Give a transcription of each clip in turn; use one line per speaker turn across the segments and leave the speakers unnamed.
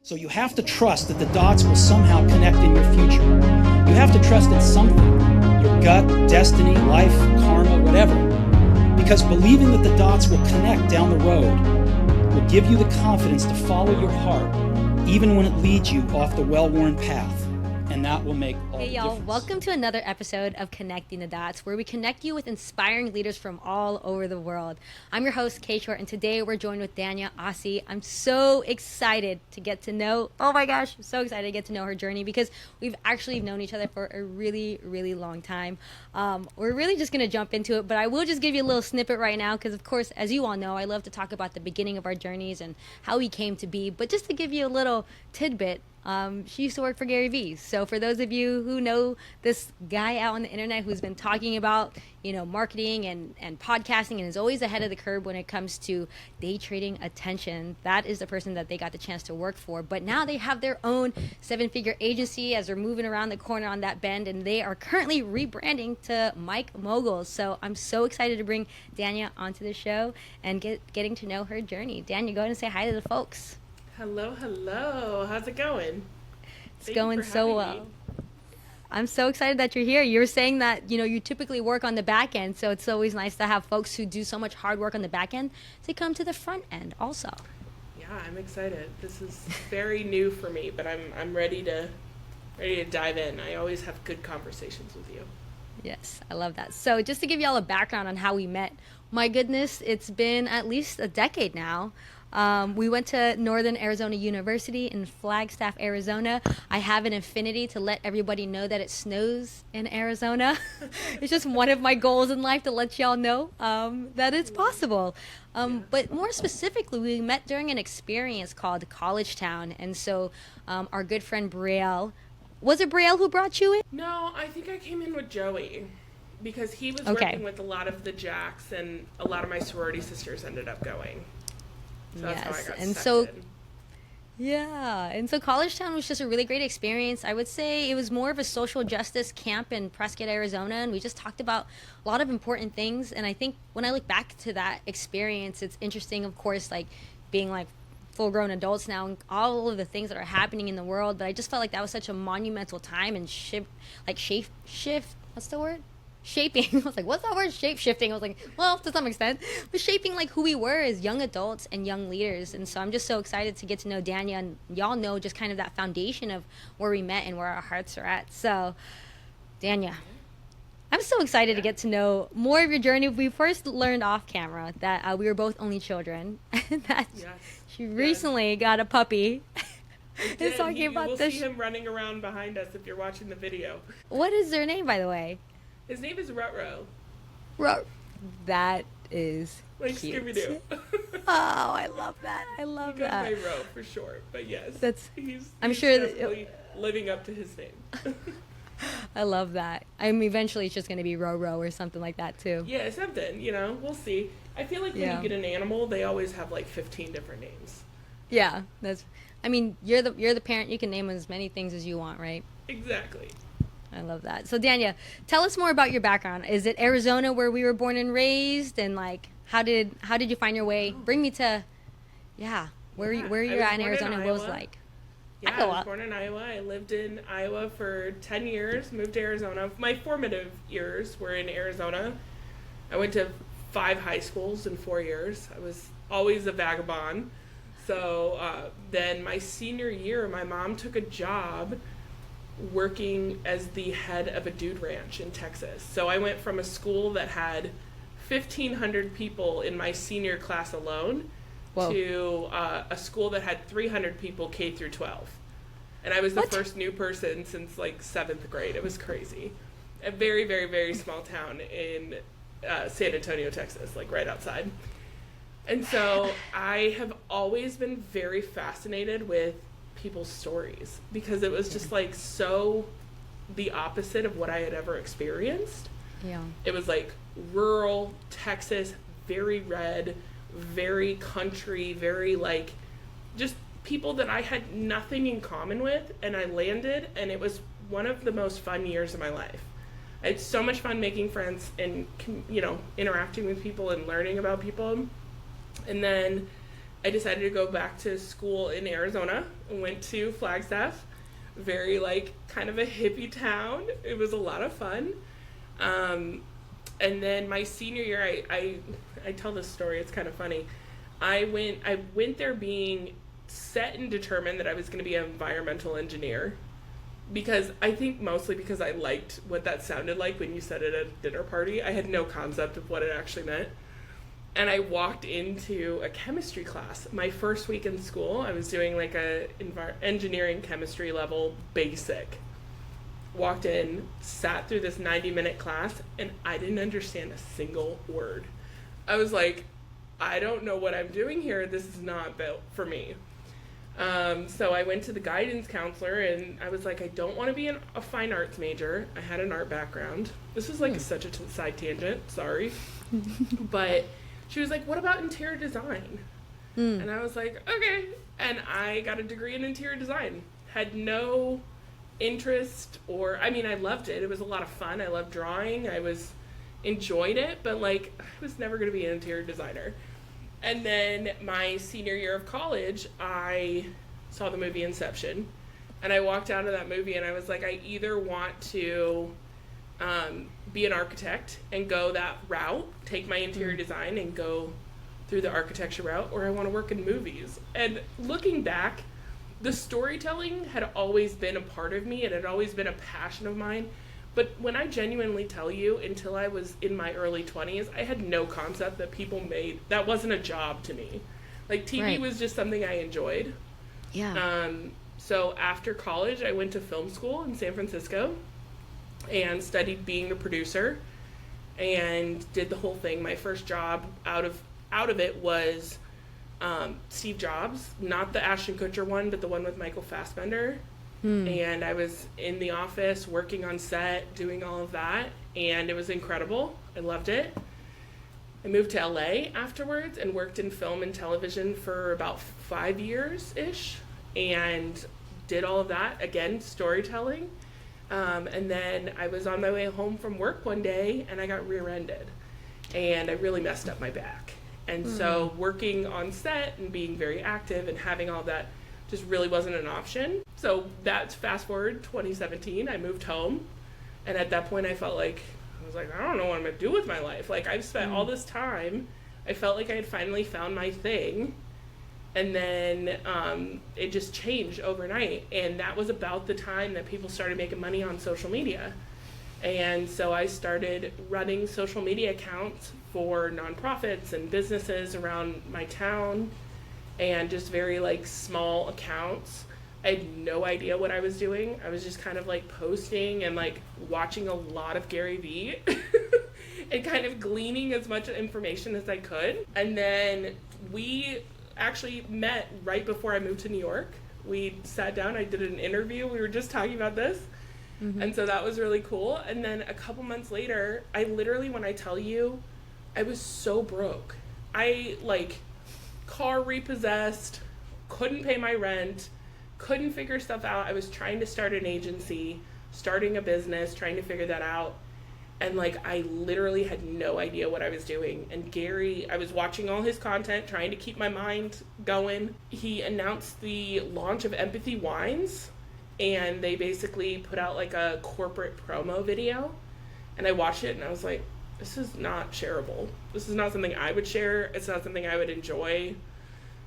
So you have to trust that the dots will somehow connect in your future. You have to trust in something, your gut, destiny, life, karma, whatever. Because believing that the dots will connect down the road will give you the confidence to follow your heart, even when it leads you off the well-worn path. And that will make all the difference. Hey y'all,
welcome to another episode of Connecting the Dots, where we connect you with inspiring leaders from all over the world. I'm your host, Kay Short, and today we're joined with Danyah Aossey. I'm so excited to get to know, oh my gosh, I'm so excited to get to know her journey because we've actually known each other for a really, really long time. We're really just going to jump into it, but I will just give you a little snippet right now because, of course, as you all know, I love to talk about the beginning of our journeys and how we came to be, but just to give you a little tidbit, she used to work for Gary Vee. So for those of you who know this guy out on the internet who's been talking about, marketing and podcasting and is always ahead of the curve when it comes to day trading attention, that is the person that they got the chance to work for. But now they have their own 7-figure agency as they're moving around the corner on that bend, and they are currently rebranding to MicMoguls. So I'm so excited to bring Danyah onto the show and getting to know her journey. Danyah, go ahead and say hi to the folks.
Hello. How's it going?
It's going so well. I'm so excited that you're here. You were saying that, you typically work on the back end, so it's always nice to have folks who do so much hard work on the back end to come to the front end also.
Yeah, I'm excited. This is very new for me, but I'm ready to dive in. I always have good conversations with you.
Yes, I love that. So just to give y'all a background on how we met, my goodness, it's been at least a decade now. We went to Northern Arizona University in Flagstaff, Arizona. I have an affinity to let everybody know that it snows in Arizona. It's just one of my goals in life to let y'all know that it's possible. But more specifically, we met during an experience called College Town. And so our good friend Brielle, was it Brielle who brought you in?
No, I think I came in with Joey because he was working with a lot of the jacks, and a lot of my sorority sisters ended up going. So that's how I got sucked in.
And so College Town was just a really great experience. I would say it was more of a social justice camp in Prescott, Arizona, and we just talked about a lot of important things. And I think when I look back to that experience, it's interesting, of course, like being like full-grown adults now and all of the things that are happening in the world. But I just felt like that was such a monumental time and what's the word? Shaping. I was like, what's that word? Shape-shifting. I was like, well, to some extent. But shaping like who we were as young adults and young leaders. And so I'm just so excited to get to know Danyah, and y'all know just kind of that foundation of where we met and where our hearts are at. So, Danyah, I'm so excited to get to know more of your journey. We first learned off camera that we were both only children. And that she recently got a puppy.
You'll see him running around behind us if you're watching the video.
What is their name, by the way?
His name is Rutro.
That is
like
cute.
Scooby-Doo.
Oh, I love that. I love
he goes
that.
by Ro for short, but yes, he's
sure
definitely living up to his name.
I love that. Eventually it's just going to be Ro or something like that too.
Yeah, something. We'll see. I feel like when you get an animal, they always have like 15 different names.
Yeah, you're the parent. You can name as many things as you want, right?
Exactly.
I love that. So Danyah, tell us more about your background. Is it Arizona where we were born and raised, and like how did you find your way? Bring me to, where you're at in Arizona and what it was like.
Yeah, I was born in Iowa. I lived in Iowa for 10 years. Moved to Arizona. My formative years were in Arizona. I went to 5 high schools in 4 years. I was always a vagabond. So then my senior year, my mom took a job working as the head of a dude ranch in Texas. So I went from a school that had 1,500 people in my senior class alone to a school that had 300 people K through 12. And I was the first new person since like 7th grade. It was crazy. A very, very, very small town in San Antonio, Texas, like right outside. And so I have always been very fascinated with people's stories because it was just like so the opposite of what I had ever experienced.
Yeah.
It was like rural Texas, very red, very country, very like just people that I had nothing in common with, and I landed, and it was one of the most fun years of my life. I had so much fun making friends and interacting with people and learning about people. And then I decided to go back to school in Arizona and went to Flagstaff. Very like kind of a hippie town. It was a lot of fun. And then my senior year, I tell this story, it's kind of funny. I went there being set and determined that I was going to be an environmental engineer, because I think mostly because I liked what that sounded like when you said it at a dinner party. I had no concept of what it actually meant. And I walked into a chemistry class. My first week in school, I was doing like a engineering chemistry level basic. Walked in, sat through this 90-minute class, and I didn't understand a single word. I was like, I don't know what I'm doing here. This is not built for me. So I went to the guidance counselor, and I was like, I don't want to be a fine arts major. I had an art background. This was like such a side tangent, sorry. But she was like, what about interior design? And I was like, okay. And I got a degree in interior design. Had no interest, or, I mean, I loved it. It was a lot of fun. I loved drawing. Enjoyed it, but like, I was never going to be an interior designer. And then my senior year of college, I saw the movie Inception, and I walked out of that movie and I was like, I either want to be an architect and go that route, take my interior design and go through the architecture route, or I want to work in movies. And looking back, the storytelling had always been a part of me. It had always been a passion of mine. But when I genuinely tell you, until I was in my early 20s, I had no concept that people made, that wasn't a job to me. Like, TV was just something I enjoyed.
Yeah.
So after college, I went to film school in San Francisco and studied being a producer and did the whole thing. My first job out of it was Steve Jobs, not the Ashton Kutcher one, but the one with Michael Fassbender. And I was in the office, working on set, doing all of that, and it was incredible. I loved it. I moved to LA afterwards and worked in film and television for about 5 years-ish, and did all of that, again, storytelling. And then I was on my way home from work one day, and I got rear-ended, and I really messed up my back. And so working on set and being very active and having all that just really wasn't an option. So that's fast forward 2017, I moved home. And at that point I was like, I don't know what I'm gonna do with my life. Like, I've spent all this time, I felt like I had finally found my thing. And then it just changed overnight. And that was about the time that people started making money on social media. And so I started running social media accounts for nonprofits and businesses around my town, and just very like small accounts. I had no idea what I was doing. I was just kind of like posting and like watching a lot of Gary Vee and kind of gleaning as much information as I could. And then we actually met right before I moved to New York. We sat down, I did an interview. We were just talking about this. And so that was really cool. And then a couple months later, I literally, when I tell you, I was so broke. I like car repossessed, couldn't pay my rent, couldn't figure stuff out. I was trying to start an agency, starting a business, trying to figure that out. And like, I literally had no idea what I was doing. And Gary, I was watching all his content, trying to keep my mind going. He announced the launch of Empathy Wines, and they basically put out like a corporate promo video. And I watched it and I was like, this is not shareable. This is not something I would share. It's not something I would enjoy.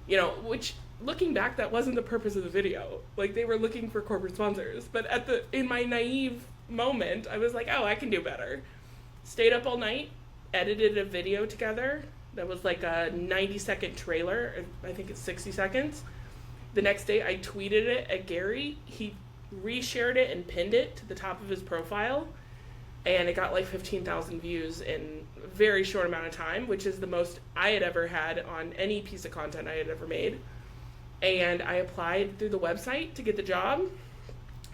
You know, which, looking back, that wasn't the purpose of the video. Like, they were looking for corporate sponsors. But in my naive moment, I was like, oh, I can do better. Stayed up all night, edited a video together that was like a 90-second trailer. I think it's 60 seconds. The next day, I tweeted it at Gary. He reshared it and pinned it to the top of his profile. And it got like 15,000 views in a very short amount of time, which is the most I had ever had on any piece of content I had ever made. And I applied through the website to get the job.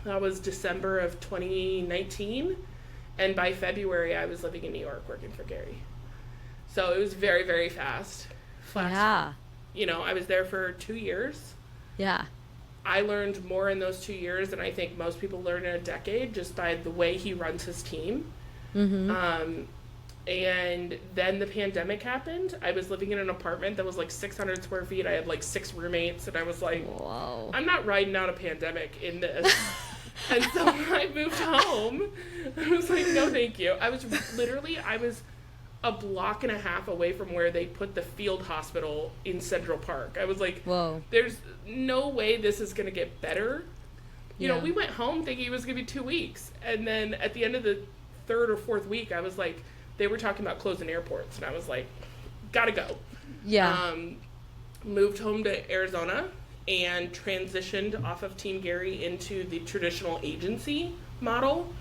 That was December of 2019. And by February, I was living in New York working for Gary. So it was very, very fast.
Yeah.
You know, I was there for 2 years.
Yeah.
I learned more in those 2 years than I think most people learn in a decade, just by the way he runs his team. And then the pandemic happened. I was living in an apartment that was like 600 square feet. I had like 6 roommates, and I was like,
whoa,
I'm not riding out a pandemic in this. And so I moved home. I was like, no, thank you. I was a block and a half away from where they put the field hospital in Central Park. I was like,
whoa,
there's no way this is going to get better. You know,
Yeah.
we went home thinking it was going to be 2 weeks. And then at the end of the 3rd or 4th week, I was like, they were talking about closing airports. And I was like, gotta go.
yeah,
Moved home to Arizona and transitioned off of Team Gary into the traditional agency model.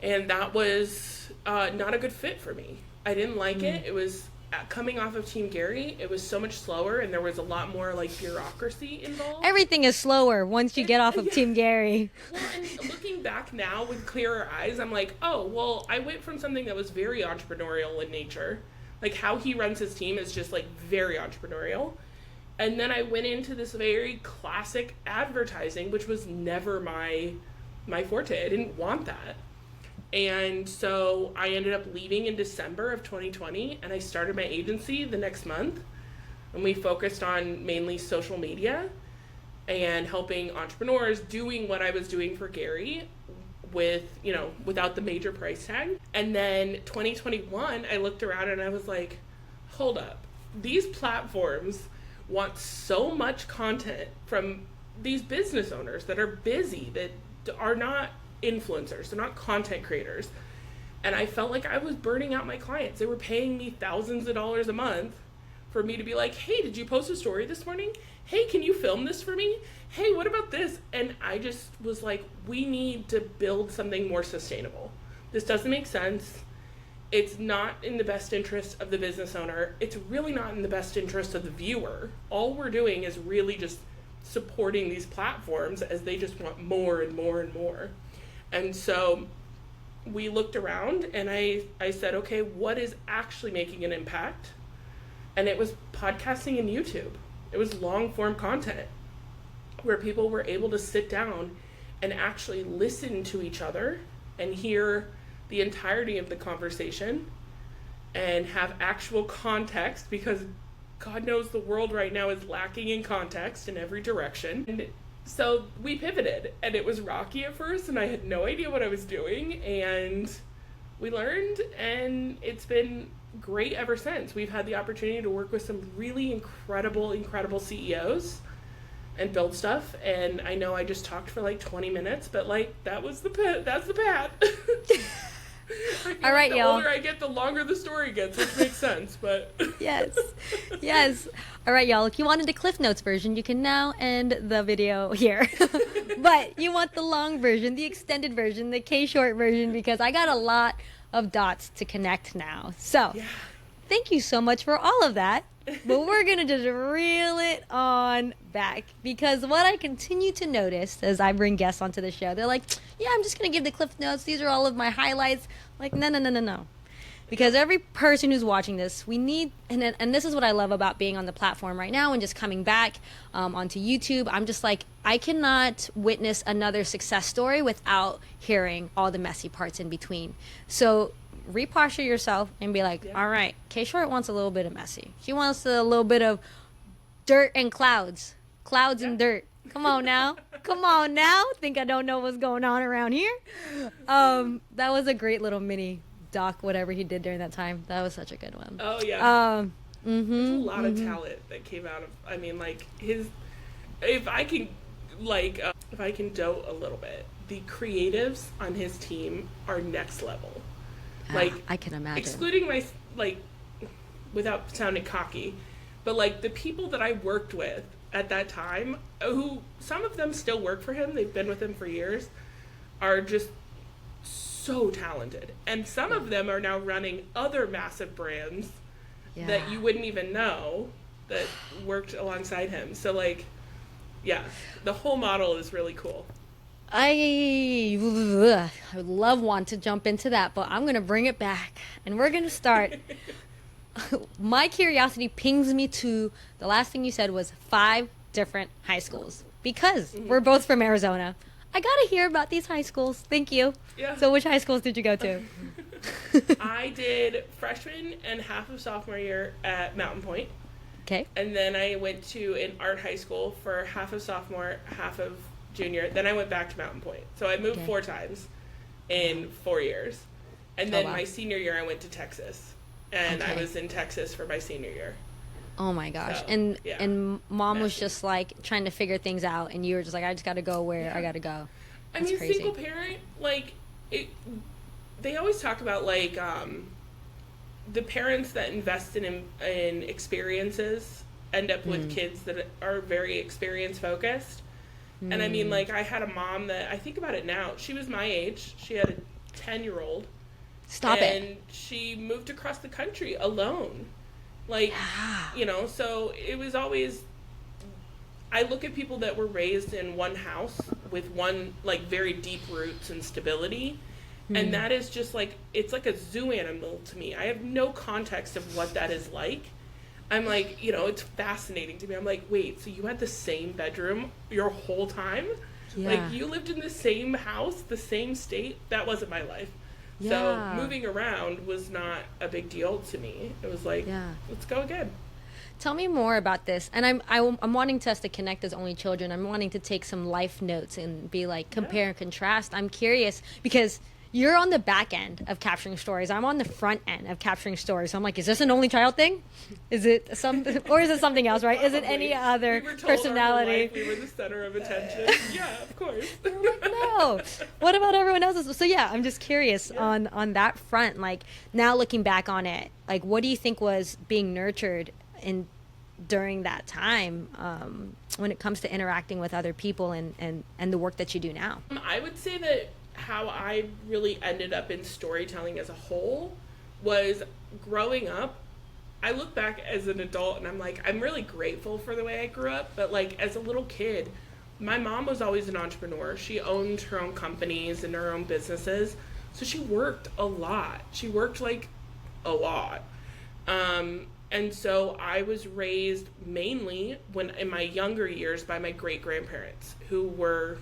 And that was not a good fit for me. I didn't like it. It was coming off of Team Gary. It was so much slower, and there was a lot more like bureaucracy involved.
everything is slower once you get off of Team Gary.
Well, and looking back now with clearer eyes, I'm like, oh, well, I went from something that was very entrepreneurial in nature. Like how he runs his team is just like very entrepreneurial. And then I went into this very classic advertising, which was never my forte. I didn't want that. And so I ended up leaving in December of 2020, and I started my agency the next month. And we focused on mainly social media and helping entrepreneurs doing what I was doing for Gary with, you know, without the major price tag. And then 2021, I looked around and I was like, hold up. These platforms want so much content from these business owners that are busy, that are not influencers, they're not content creators. And I felt like I was burning out my clients. They were paying me thousands of dollars a month for me to be like, hey, did you post a story this morning? Hey, can you film this for me? Hey, what about this? And I just was like, we need to build something more sustainable. This doesn't make sense. It's not in the best interest of the business owner. It's really not in the best interest of the viewer. All we're doing is really just supporting these platforms as they just want more and more and more. And so we looked around and I said, okay, what is actually making an impact? And it was podcasting and YouTube. It was long form content where people were able to sit down and actually listen to each other and hear the entirety of the conversation and have actual context, because God knows the world right now is lacking in context in every direction. And so we pivoted, and it was rocky at first, and I had no idea what I was doing, and we learned, and it's been great ever since. We've had the opportunity to work with some really incredible CEOs and build stuff. And I know I just talked for like 20 minutes, but like that's the path.
All right,
the
y'all.
The older I get, the longer the story gets, which makes sense. But
yes. All right, y'all. If you wanted the Cliff Notes version, you can now end the video here. But you want the long version, the extended version, the K-short version, because I got a lot of dots to connect now. So thank you so much for all of that. But we're going to just reel it on back, because what I continue to notice as I bring guests onto the show, they're like, yeah, I'm just going to give the Cliff Notes. These are all of my highlights. Like, no. Because every person who's watching this, we need, and this is what I love about being on the platform right now and just coming back onto YouTube. I'm just like, I cannot witness another success story without hearing all the messy parts in between. So reposture yourself and be like, all right, K-Short wants a little bit of messy. She wants a little bit of dirt and clouds and dirt. Come on now. Think I don't know what's going on around here. That was a great little mini doc, whatever he did during that time. That was such a good one.
Oh yeah. There's a lot of talent that came out of, I mean, like if I can dote a little bit, the creatives on his team are next level. Like,
I can imagine.
Excluding my, like, without sounding cocky, but like the people that I worked with at that time, who some of them still work for him, they've been with him for years, are just so talented. And some of them are now running other massive brands that you wouldn't even know that worked alongside him. So like, yeah, the whole model is really cool.
I would want to jump into that, but I'm going to bring it back, and we're going to start. My curiosity pings me to the last thing you said was 5 different high schools, because we're both from Arizona. I got to hear about these high schools. Thank you.
Yeah.
So which high schools did you go to?
I did freshman and half of sophomore year at Mountain Point.
Okay.
And then I went to an art high school for half of sophomore, half of junior. Then I went back to Mountain Point. So I moved 4 times in 4 years. And then my senior year, I went to Texas. And I was in Texas for my senior year.
Oh my gosh.
So,
and mom was just like trying to figure things out, and you were just like, I just got to go where I got to go. That's crazy.
Single parent, like, they always talk about, like, the parents that invest in experiences end up with kids that are very experience focused. And I mean, like, I had a mom that, I think about it now, she was my age. She had a 10-year-old.
Stop it.
And she moved across the country alone. Like, you know, so it was always, I look at people that were raised in one house with one, like, very deep roots and stability. And that is just like, it's like a zoo animal to me. I have no context of what that is like. I'm like, you know, it's fascinating to me. I'm like, wait, so you had the same bedroom your whole time?
Yeah.
Like, you lived in the same house, the same state? That wasn't my life.
Yeah.
So moving around was not a big deal to me. It was like, let's go again.
Tell me more about this. And I'm wanting us to connect as only children. I'm wanting to take some life notes and be like, compare and contrast. I'm curious because you're on the back end of capturing stories. I'm on the front end of capturing stories. So I'm like, is this an only child thing? Is it something, or is it something else, right? Is it any other personality?
We were the center of attention. Yeah, of course.
I'm like, no. What about everyone else's? So yeah, I'm just curious on that front. Like, now looking back on it, like, what do you think was being nurtured during that time when it comes to interacting with other people and the work that you do now?
I would say that how I really ended up in storytelling as a whole was growing up. I look back as an adult and I'm like, I'm really grateful for the way I grew up. But like, as a little kid, my mom was always an entrepreneur. She owned her own companies and her own businesses. So she worked a lot. She worked like a lot. And so I was raised mainly when in my younger years by my great-grandparents who were,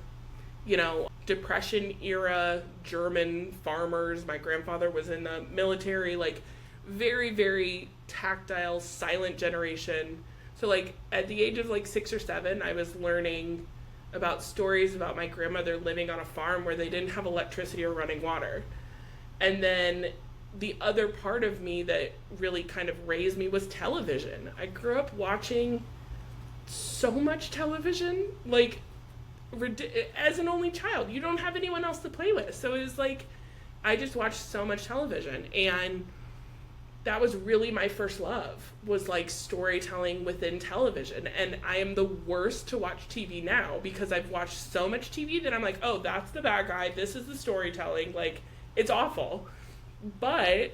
you know, Depression era German farmers. My grandfather was in the military, like very, very tactile, silent generation. So like at the age of like 6 or 7, I was learning about stories about my grandmother living on a farm where they didn't have electricity or running water. And then the other part of me that really kind of raised me was television. I grew up watching so much television, like as an only child. You don't have anyone else to play with. So it was like, I just watched so much television, and that was really my first love, was like storytelling within television. And I am the worst to watch TV now because I've watched so much TV that I'm like, oh, that's the bad guy. This is the storytelling. Like, it's awful. But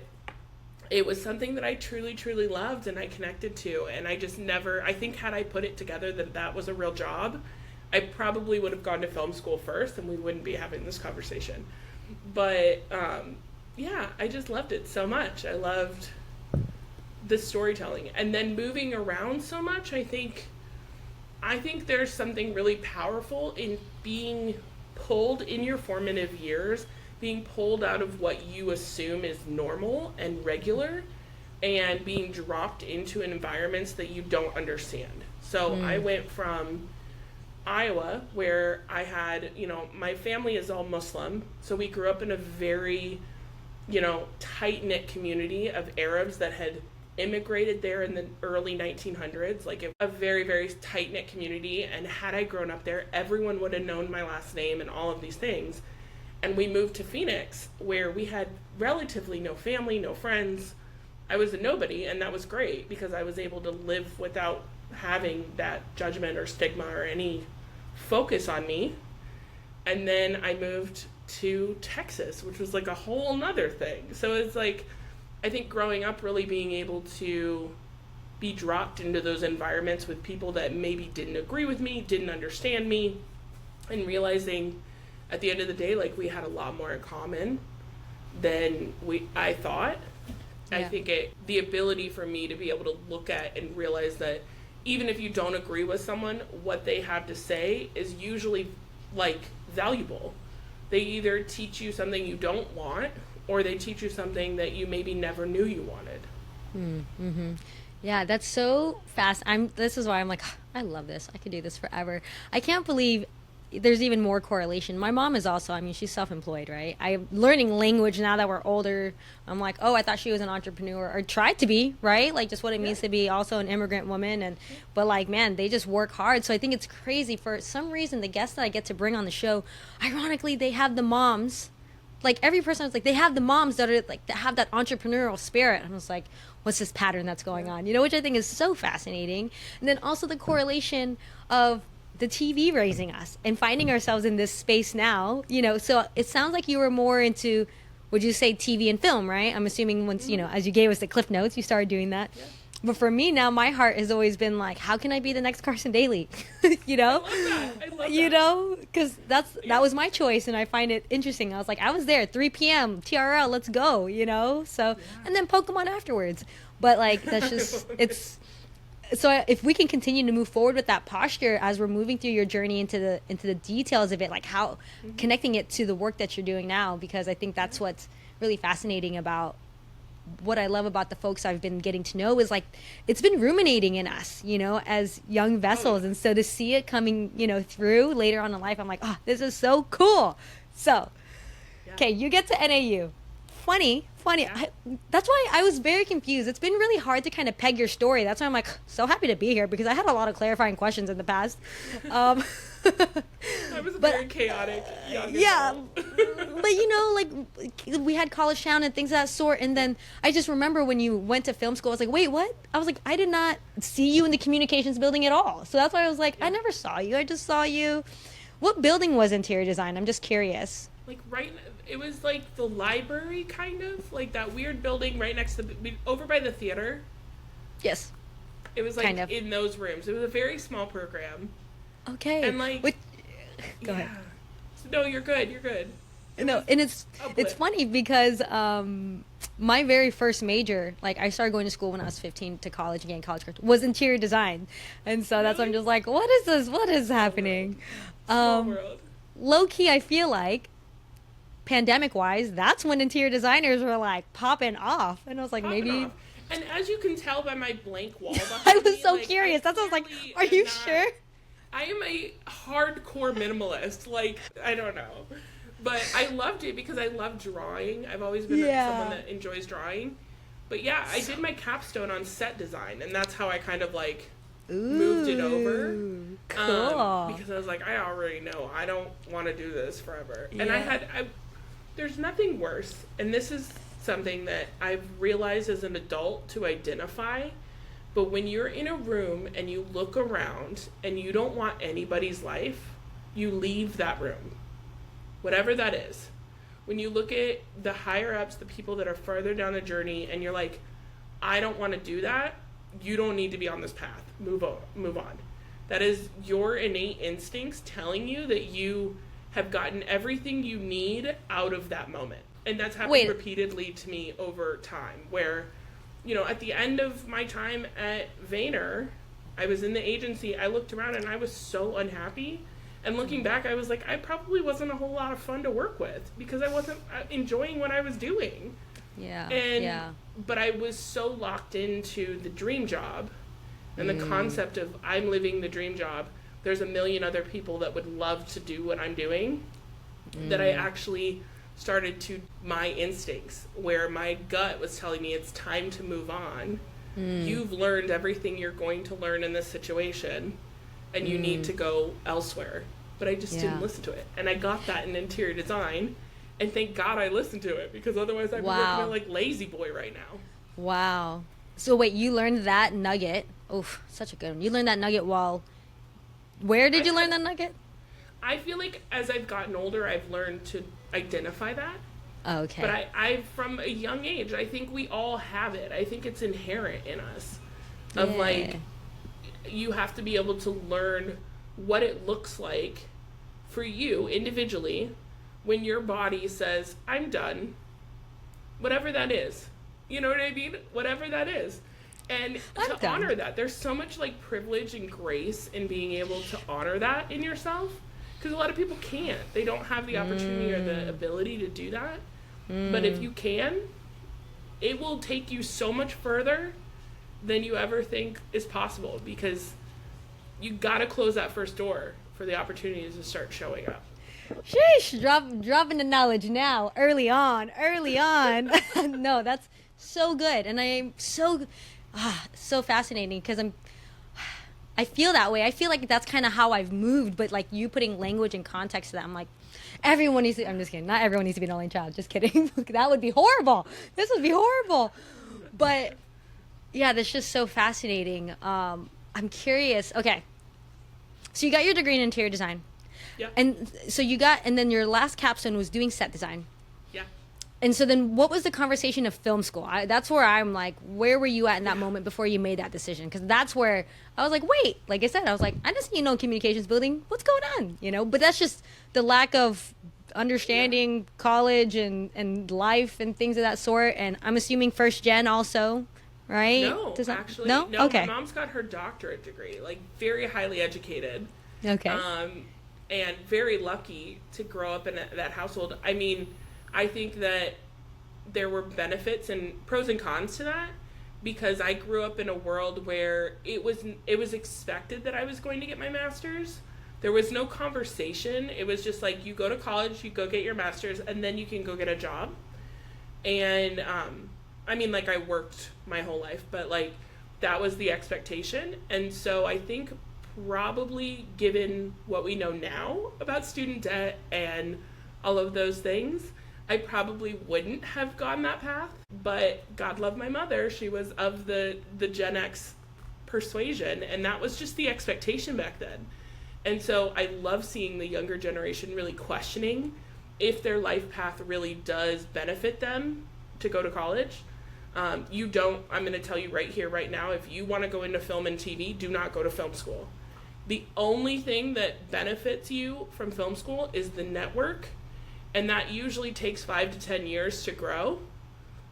it was something that I truly, truly loved and I connected to. And I just never, I think had I put it together that was a real job, I probably would have gone to film school first and we wouldn't be having this conversation. But yeah, I just loved it so much. I loved the storytelling. And then moving around so much, I think there's something really powerful in being pulled in your formative years, being pulled out of what you assume is normal and regular, and being dropped into environments that you don't understand. So I went from Iowa, where I had, you know, my family is all Muslim, so we grew up in a very, you know, tight-knit community of Arabs that had immigrated there in the early 1900s, like a very, very tight-knit community. And had I grown up there, everyone would have known my last name and all of these things. And we moved to Phoenix, where we had relatively no family, no friends. I was a nobody, and that was great because I was able to live without having that judgment or stigma or any focus on me. And then I moved to Texas, which was like a whole nother thing. So it's like, I think growing up, really being able to be dropped into those environments with people that maybe didn't agree with me, didn't understand me, and realizing at the end of the day, like, we had a lot more in common than I thought. Yeah. I think the ability for me to be able to look at and realize that even if you don't agree with someone, what they have to say is usually, like, valuable. They either teach you something you don't want, or they teach you something that you maybe never knew you wanted.
Yeah, that's so fast. This is why I'm like, I love this. I could do this forever. I can't believe there's even more correlation. My mom is also, I mean, she's self-employed, right? I'm learning language now that we're older. I'm like, oh, I thought she was an entrepreneur, or tried to be, right? Like, just what it means to be also an immigrant woman. But like, man, they just work hard. So I think it's crazy. For some reason, the guests that I get to bring on the show, ironically, they have the moms. Like, every person is like, they have the moms that are like, that have that entrepreneurial spirit. I'm just like, what's this pattern that's going on? You know, which I think is so fascinating. And then also the correlation of the TV raising us and finding ourselves in this space now, you know. So it sounds like you were more into, would you say, TV and film, right? I'm assuming once, you know, as you gave us the cliff notes, you started doing that. Yeah. But for me now, my heart has always been like, how can I be the next Carson Daly? You know?
I love that.
You know, because that was my choice, and I find it interesting. I was like, I was there, 3 p.m., TRL, let's go, you know? So, and then Pokemon afterwards. But like, that's just, it's, so if we can continue to move forward with that posture as we're moving through your journey into the details of it, like how connecting it to the work that you're doing now, because I think that's what's really fascinating about what I love about the folks I've been getting to know is like, it's been ruminating in us, you know, as young vessels. And so to see it coming, you know, through later on in life, I'm like, oh, this is so cool. So, okay, you get to NAU. Funny. Yeah. That's why I was very confused. It's been really hard to kind of peg your story. That's why I'm like, so happy to be here, because I had a lot of clarifying questions in the past.
I was very chaotic young adult.
But you know, like, we had College Town and things of that sort. And then I just remember when you went to film school, I was like, wait, what? I was like, I did not see you in the communications building at all. So that's why I was like, I never saw you. I just saw you. What building was interior design? I'm just curious.
Like it was like the library, kind of like that weird building right next to over by the theater.
Yes.
It was like kind of in those rooms. It was a very small program.
Okay.
And like,
go ahead.
No, you're good. You're good.
No, and it's funny because my very first major, like I started going to school when I was 15 to college, again, college was interior design, and so that's why I'm just like, what is this? What is happening?
Small world.
Low key, I feel like, pandemic wise, that's when interior designers were like popping off, and I was like, maybe.
And as you can tell by my blank wall behind
I was so
like,
curious. That's what I was like, are you sure?
I am a hardcore minimalist. Like, I don't know. But I loved it because I love drawing. I've always been someone that enjoys drawing. But yeah, I did my capstone on set design, and that's how I kind of like moved it over.
Cool.
Because I was like, I already know I don't want to do this forever. Yeah. And there's nothing worse, and this is something that I've realized as an adult to identify, but when you're in a room and you look around and you don't want anybody's life, you leave that room. Whatever that is. When you look at the higher ups, the people that are further down the journey, and you're like, I don't want to do that, you don't need to be on this path. Move on. That is your innate instincts telling you that you have gotten everything you need out of that moment. And that's happened repeatedly to me over time, where, you know, at the end of my time at Vayner, I was in the agency, I looked around and I was so unhappy. And looking back, I was like, I probably wasn't a whole lot of fun to work with because I wasn't enjoying what I was doing. But I was so locked into the dream job and the concept of I'm living the dream job. There's a million other people that would love to do what I'm doing that I actually started to my instincts, where my gut was telling me it's time to move on. You've learned everything you're going to learn in this situation and you need to go elsewhere. But I just didn't listen to it. And I got that in interior design, and thank God I listened to it, because otherwise I'd be working like lazy boy right now.
Wow. So wait, you learned that nugget. Oof, such a good one. You learned that nugget where did you learn that nugget?
I feel like as I've gotten older, I've learned to identify that.
Okay.
But I from a young age, I think we all have it. I think it's inherent in us. Of like, you have to be able to learn what it looks like for you individually when your body says, I'm done. Whatever that is. You know what I mean? Whatever that is. And to honor that, there's so much like privilege and grace in being able to honor that in yourself, because a lot of people can't. They don't have the opportunity or the ability to do that. But if you can, it will take you so much further than you ever think is possible, because you got to close that first door for the opportunities to start showing up.
Sheesh, dropping the knowledge now, early on. No, that's so good. And I'm so fascinating, because I feel that way. I feel like that's kind of how I've moved, but like you putting language and context to that, I'm like, everyone needs to, I'm just kidding. Not everyone needs to be an only child. Just kidding. That would be horrible. This would be horrible. But yeah, that's just so fascinating. I'm curious. Okay. So you got your degree in interior design.
Yeah.
And so and then your last capstone was doing set design.
Yeah.
And so then what was the conversation of film school? That's where I'm like, where were you at in that moment before you made that decision? Because that's where I was like, wait, like I said, I was like, I just communications building. What's going on? But that's just the lack of understanding college and life and things of that sort. And I'm assuming first gen also, right?
No, actually.
No? Okay.
My mom's got her doctorate degree, like very highly educated.
Okay.
And very lucky to grow up in that household. I mean, I think that there were benefits and pros and cons to that, because I grew up in a world where it was expected that I was going to get my master's. There was no conversation. It was just like, you go to college, you go get your master's, and then you can go get a job. And I mean, like, I worked my whole life, but like that was the expectation. And so I think, probably given what we know now about student debt and all of those things, I probably wouldn't have gone that path. But God love my mother, she was of the Gen X persuasion, and that was just the expectation back then. And so I love seeing the younger generation really questioning if their life path really does benefit them to go to college. I'm going to tell you right here, right now, if you want to go into film and TV, do not go to film school. The only thing that benefits you from film school is the network, and that usually takes 5 to 10 years to grow,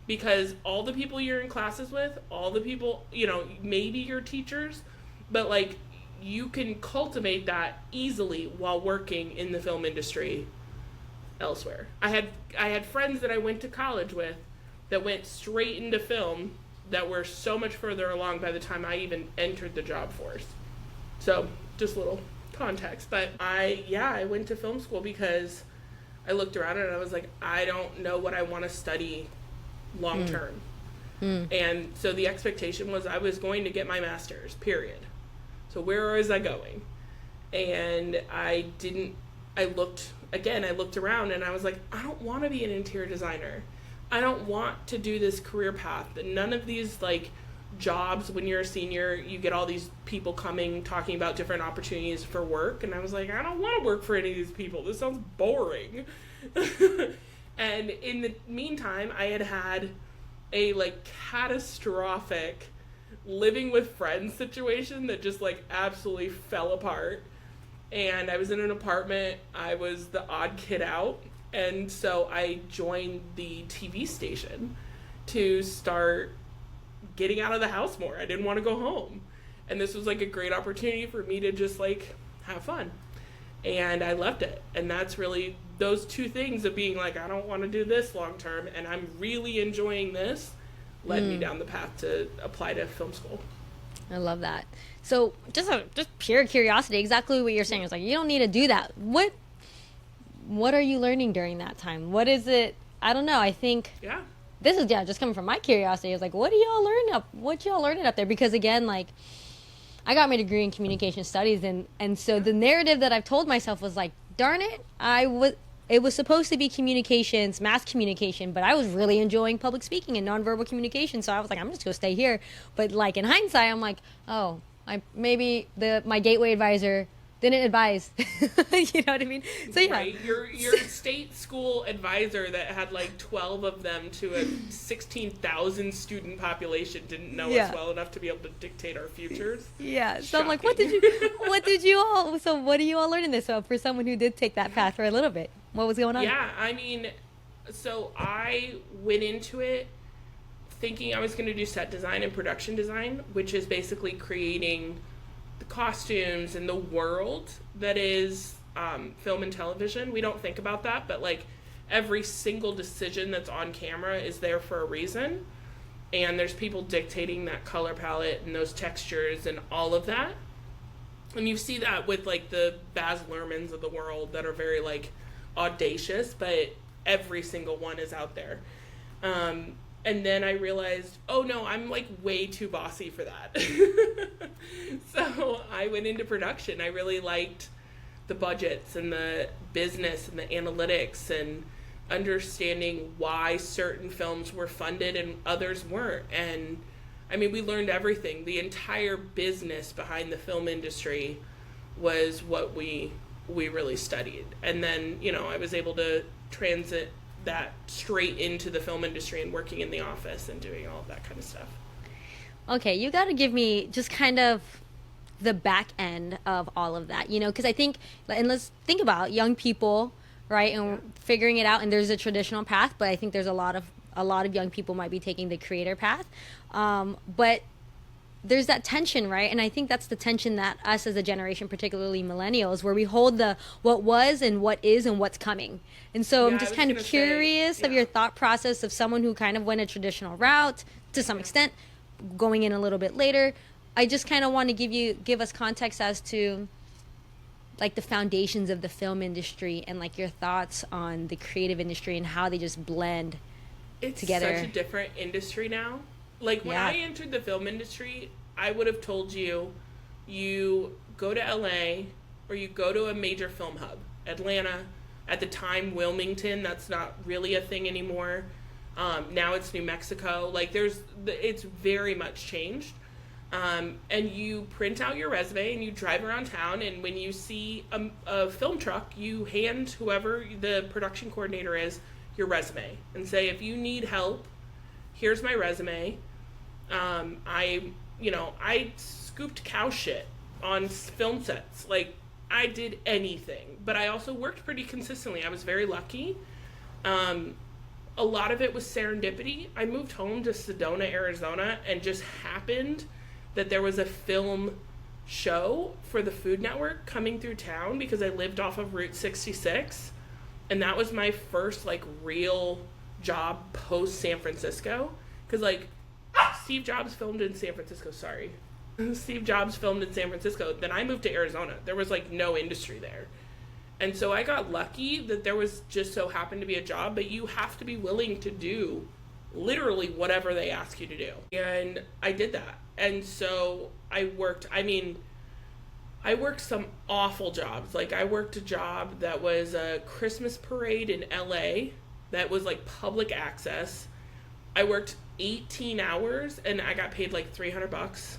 because all the people you're in classes with, all the people, maybe your teachers, but like, you can cultivate that easily while working in the film industry elsewhere. I had friends that I went to college with that went straight into film that were so much further along by the time I even entered the job force. So just a little context. But I went to film school because I looked around and I was like, I don't know what I want to study long term. And so the expectation was I was going to get my master's, period. So where was I going? And I looked around and I was like, I don't want to be an interior designer. I don't want to do this career path. None of these like jobs, when you're a senior, you get all these people coming talking about different opportunities for work, and I was like, I don't want to work for any of these people. This sounds boring. And in the meantime, I had a like catastrophic living with friends situation that just like absolutely fell apart. And I was in an apartment. I was the odd kid out. And so I joined the TV station to start getting out of the house more. I didn't want to go home. And this was like a great opportunity for me to just like have fun. And I loved it. And that's really those two things of being like, I don't want to do this long term and I'm really enjoying this, led me down the path to apply to film school.
I love that. So just pure curiosity, exactly what you're saying. It's like, you don't need to do that. What are you learning during that time? What is it? I don't know. I think this is just coming from my curiosity. It's like, what y'all learning up there? Because again, like, I got my degree in communication studies, and so the narrative that I've told myself was like, darn it, it was supposed to be communications, mass communication, but I was really enjoying public speaking and nonverbal communication, so I was like, I'm just gonna stay here. But like in hindsight, I'm like, oh, maybe my gateway advisor didn't advise. You know what I mean? So yeah.
Right. Your state school advisor that had like 12 of them to a 16,000 student population didn't know us well enough to be able to dictate our futures.
Yeah. So
Shocking.
I'm like, what do you all learn in this? So for someone who did take that path for a little bit, what was going on?
Yeah, I mean, so I went into it thinking I was going to do set design and production design, which is basically creating the costumes and the world that is film and television. We don't think about that, but like every single decision that's on camera is there for a reason. And there's people dictating that color palette and those textures and all of that. And you see that with like the Baz Luhrmanns of the world that are very like audacious, but every single one is out there. And then I realized, oh no, I'm like way too bossy for that. So I went into production. I really liked the budgets and the business and the analytics and understanding why certain films were funded and others weren't. And I mean, we learned everything. The entire business behind the film industry was what we really studied. And then, you know, I was able to transit that straight into the film industry and working in the office and doing all of that kind of stuff.
Okay, you got to give me just kind of the back end of all of that, you know, because I think, and let's think about young people, right, and figuring it out. And there's a traditional path, but I think there's a lot of young people might be taking the creator path, but there's that tension, right? And I think that's the tension that us as a generation, particularly millennials, where we hold the what was and what is and what's coming. And so I'm just kind of curious of your thought process of someone who kind of went a traditional route to some extent, going in a little bit later. I just kind of want to give us context as to like the foundations of the film industry and like your thoughts on the creative industry and how they just blend together.
It's such a different industry now. Like when I entered the film industry, I would have told you go to LA or you go to a major film hub. Atlanta, at the time Wilmington, that's not really a thing anymore. Now it's New Mexico. Like it's very much changed. And you print out your resume and you drive around town, and when you see a film truck, you hand whoever the production coordinator is your resume and say, if you need help, here's my resume. I scooped cow shit on film sets. Like, I did anything, but I also worked pretty consistently. I was very lucky. A lot of it was serendipity. I moved home to Sedona, Arizona, and just happened that there was a film show for the Food Network coming through town because I lived off of Route 66. And that was my first, like, real job post San Francisco. Because, like, Steve Jobs filmed in San Francisco. Steve Jobs filmed in San Francisco. Then I moved to Arizona. There was, like, no industry there. And so I got lucky that there was just so happened to be a job. But you have to be willing to do literally whatever they ask you to do. And I did that. And so I worked some awful jobs. Like, I worked a job that was a Christmas parade in LA that was like public access. I worked 18 hours and I got paid like $300.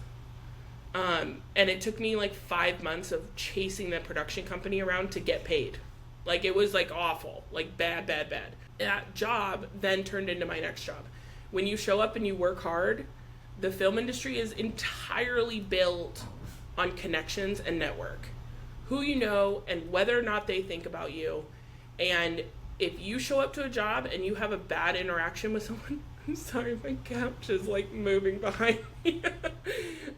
And it took me like 5 months of chasing the production company around to get paid. Like, it was like awful, like bad. That job then turned into my next job. When you show up and you work hard, the film industry is entirely built on connections and network. Who you know and whether or not they think about you. And if you show up to a job and you have a bad interaction with someone, I'm sorry, my couch is like moving behind me.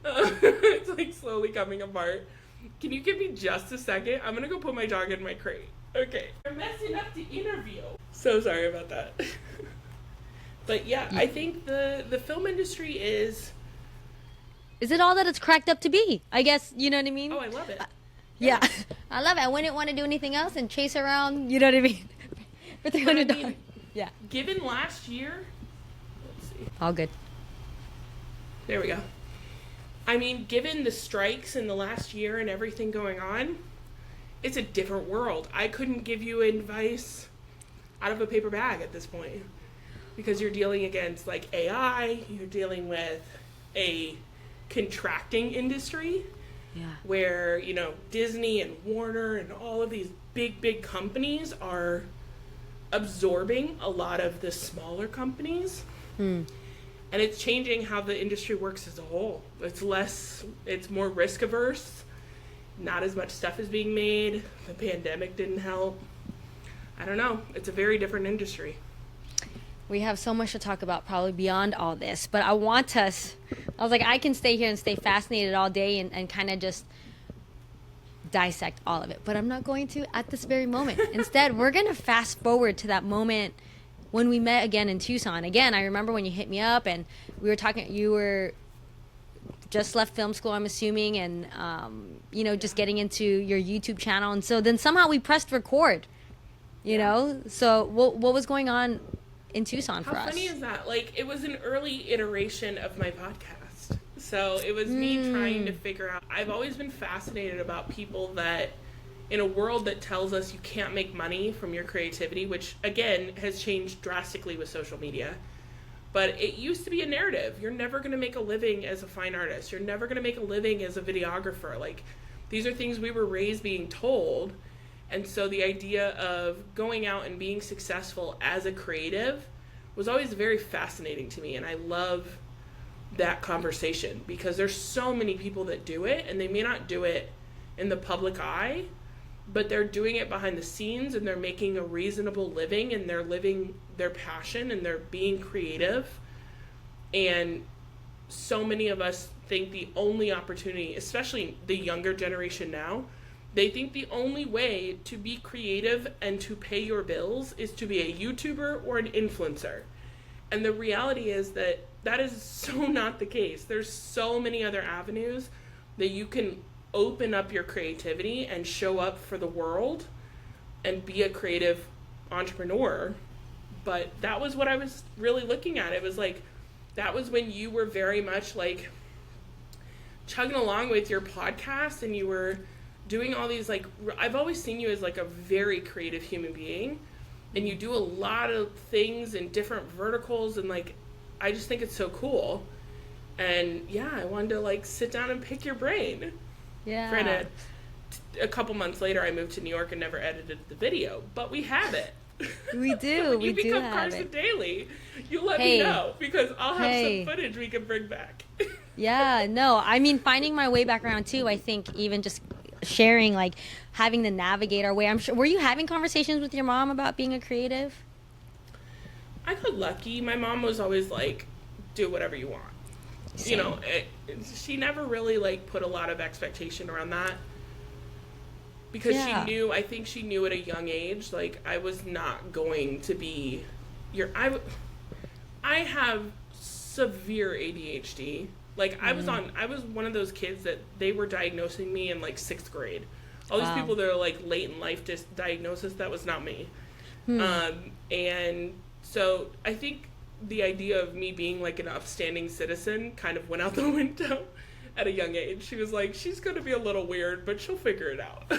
It's like slowly coming apart. Can you give me just a second? I'm gonna go put my dog in my crate. Okay. You're messing up the interview. So sorry about that. But yeah, I think the film industry is
it all that it's cracked up to be? I guess, you know what I mean?
Oh, I love it.
Yeah. I love it. I wouldn't want to do anything else and chase around, you know what I mean? For $300.
I mean,
yeah.
Given last year, let's see.
All good.
There we go. I mean, given the strikes in the last year and everything going on, it's a different world. I couldn't give you advice out of a paper bag at this point because you're dealing against like AI, you're dealing with a contracting industry where, you know, Disney and Warner and all of these big companies are absorbing a lot of the smaller companies. And it's changing how the industry works as a whole. It's more risk averse. Not as much stuff is being made. The pandemic didn't help. I don't know. It's a very different industry.
We have so much to talk about probably beyond all this, but I was like, I can stay here and stay fascinated all day and kind of just dissect all of it, but I'm not going to at this very moment. Instead, we're going to fast forward to that moment when we met again in Tucson. Again, I remember when you hit me up and we were talking, you were just left film school, I'm assuming, and, just getting into your YouTube channel. And so then somehow we pressed record, you know? So what was going on in Tucson for us?
How funny is that? Like, it was an early iteration of my podcast. So it was me trying to figure out, I've always been fascinated about people that, in a world that tells us you can't make money from your creativity, which again has changed drastically with social media. But it used to be a narrative. You're never going to make a living as a fine artist. You're never going to make a living as a videographer. Like, these are things we were raised being told. And so the idea of going out and being successful as a creative was always very fascinating to me. And I love that conversation because there's so many people that do it, and they may not do it in the public eye, but they're doing it behind the scenes, and they're making a reasonable living, and they're living their passion, and they're being creative. And so many of us think the only opportunity, especially the younger generation now, they think the only way to be creative and to pay your bills is to be a YouTuber or an influencer. And the reality is that that is so not the case. There's so many other avenues that you can open up your creativity and show up for the world and be a creative entrepreneur. But that was what I was really looking at. It was like, that was when you were very much like chugging along with your podcast, and you were doing all these, like, I've always seen you as like a very creative human being, and you do a lot of things in different verticals, and like, I just think it's so cool. And yeah, I wanted to like sit down and pick your brain.
Yeah.
Granted, a couple months later, I moved to New York and never edited the video, but we have it.
We do.
When you become Carson Daly, you let me know, because I'll have some footage we can bring back.
Yeah, no, I mean, finding my way back around too, I think even just sharing, like having to navigate our way. I'm sure, were you having conversations with your mom about being a creative?
I got lucky. My mom was always like, do whatever you want. Same. You know, she never really like put a lot of expectation around that, because she knew, I think she knew at a young age, like, I was not going to be I have severe ADHD. Like, I was one of those kids that they were diagnosing me in like 6th grade. All these people that are like late in life diagnosis, that was not me. And so I think the idea of me being like an upstanding citizen kind of went out the window at a young age. She was like, she's going to be a little weird, but she'll figure it out.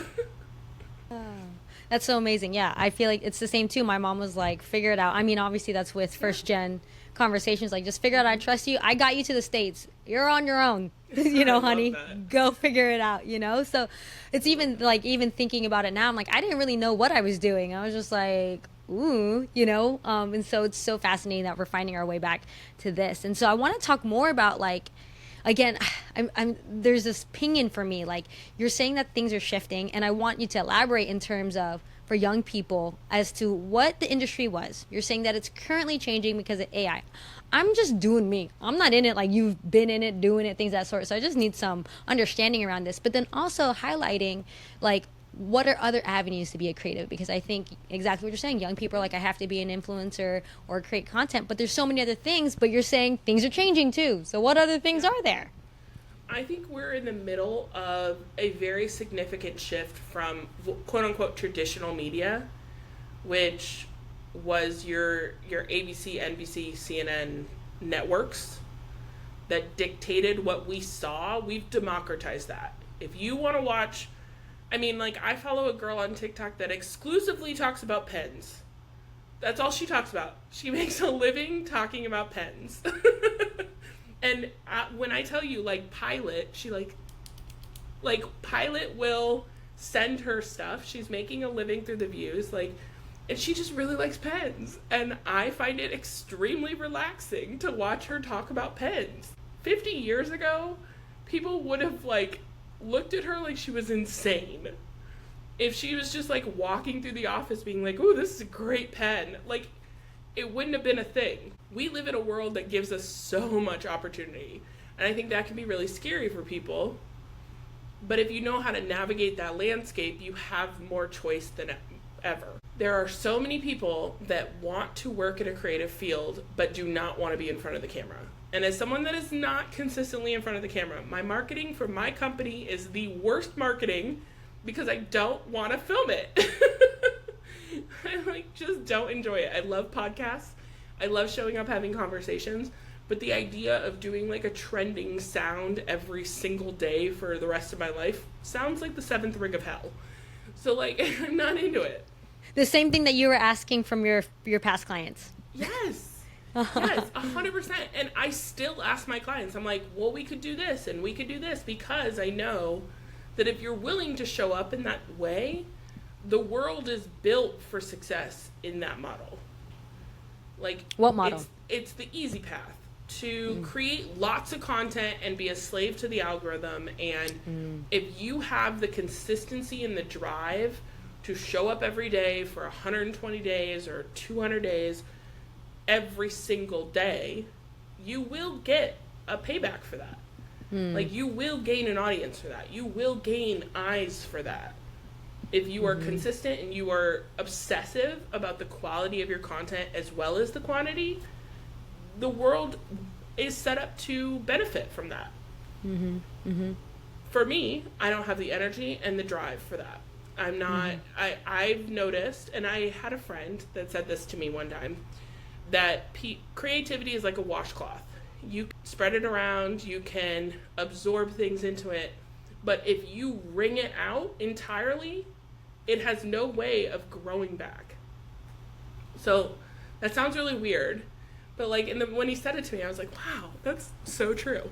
That's so amazing. Yeah, I feel like it's the same too. My mom was like, figure it out. I mean, obviously that's with first gen conversations, like, just figure it out. I trust you. I got you to the States. You're on your own. You know, honey, go figure it out, you know? So it's even like, even thinking about it now, I'm like, I didn't really know what I was doing. I was just like, ooh, you know? And so it's so fascinating that we're finding our way back to this. And so I want to talk more about, like, again, there's this pinging for me, like, you're saying that things are shifting, and I want you to elaborate in terms of, for young people, as to what the industry was. You're saying that it's currently changing because of AI. I'm just doing me. I'm not in it like you've been in it, doing it, things of that sort. So I just need some understanding around this. But then also highlighting, like, what are other avenues to be a creative? Because I think exactly what you're saying. Young people are like, I have to be an influencer or create content. But there's so many other things. But you're saying things are changing too. So what other things are there?
I think we're in the middle of a very significant shift from quote-unquote traditional media, which was your ABC, NBC, CNN networks that dictated what we saw. We've democratized that. If you want to watch, I mean, like, I follow a girl on TikTok that exclusively talks about pens. That's all she talks about. She makes a living talking about pens. And when I tell you, like, Pilot, she, like, Pilot will send her stuff. She's making a living through the views, like, and she just really likes pens. And I find it extremely relaxing to watch her talk about pens. 50 years ago, people would have, like, looked at her like she was insane. If she was just, like, walking through the office being like, ooh, this is a great pen. Like, it wouldn't have been a thing. We live in a world that gives us so much opportunity. And I think that can be really scary for people, But if you know how to navigate that landscape, you have more choice than ever. There are so many people that want to work in a creative field, but do not want to be in front of the camera. And as someone that is not consistently in front of the camera, my marketing for my company is the worst marketing because I don't want to film it. I just don't enjoy it. I love podcasts. I love showing up, having conversations. But the idea of doing a trending sound every single day for the rest of my life sounds like the seventh ring of hell. So I'm not into it.
The same thing that you were asking from your past clients.
Yes. Yes, 100%. And I still ask my clients, I'm like, well, we could do this and we could do this, because I know that if you're willing to show up in that way, the world is built for success in that model.
What model?
It's the easy path to create lots of content and be a slave to the algorithm. And if you have the consistency and the drive to show up every day for 120 days or 200 days, every single day, you will get a payback for that. You will gain an audience for that. You will gain eyes for that. If you are consistent and you are obsessive about the quality of your content as well as the quantity, the world is set up to benefit from that. For me, I don't have the energy and the drive for that. I'm not, I've noticed, and I had a friend that said this to me one time, that creativity is like a washcloth. You spread it around, you can absorb things into it, but if you wring it out entirely, it has no way of growing back. So that sounds really weird, but when he said it to me, I was like, wow, that's so true.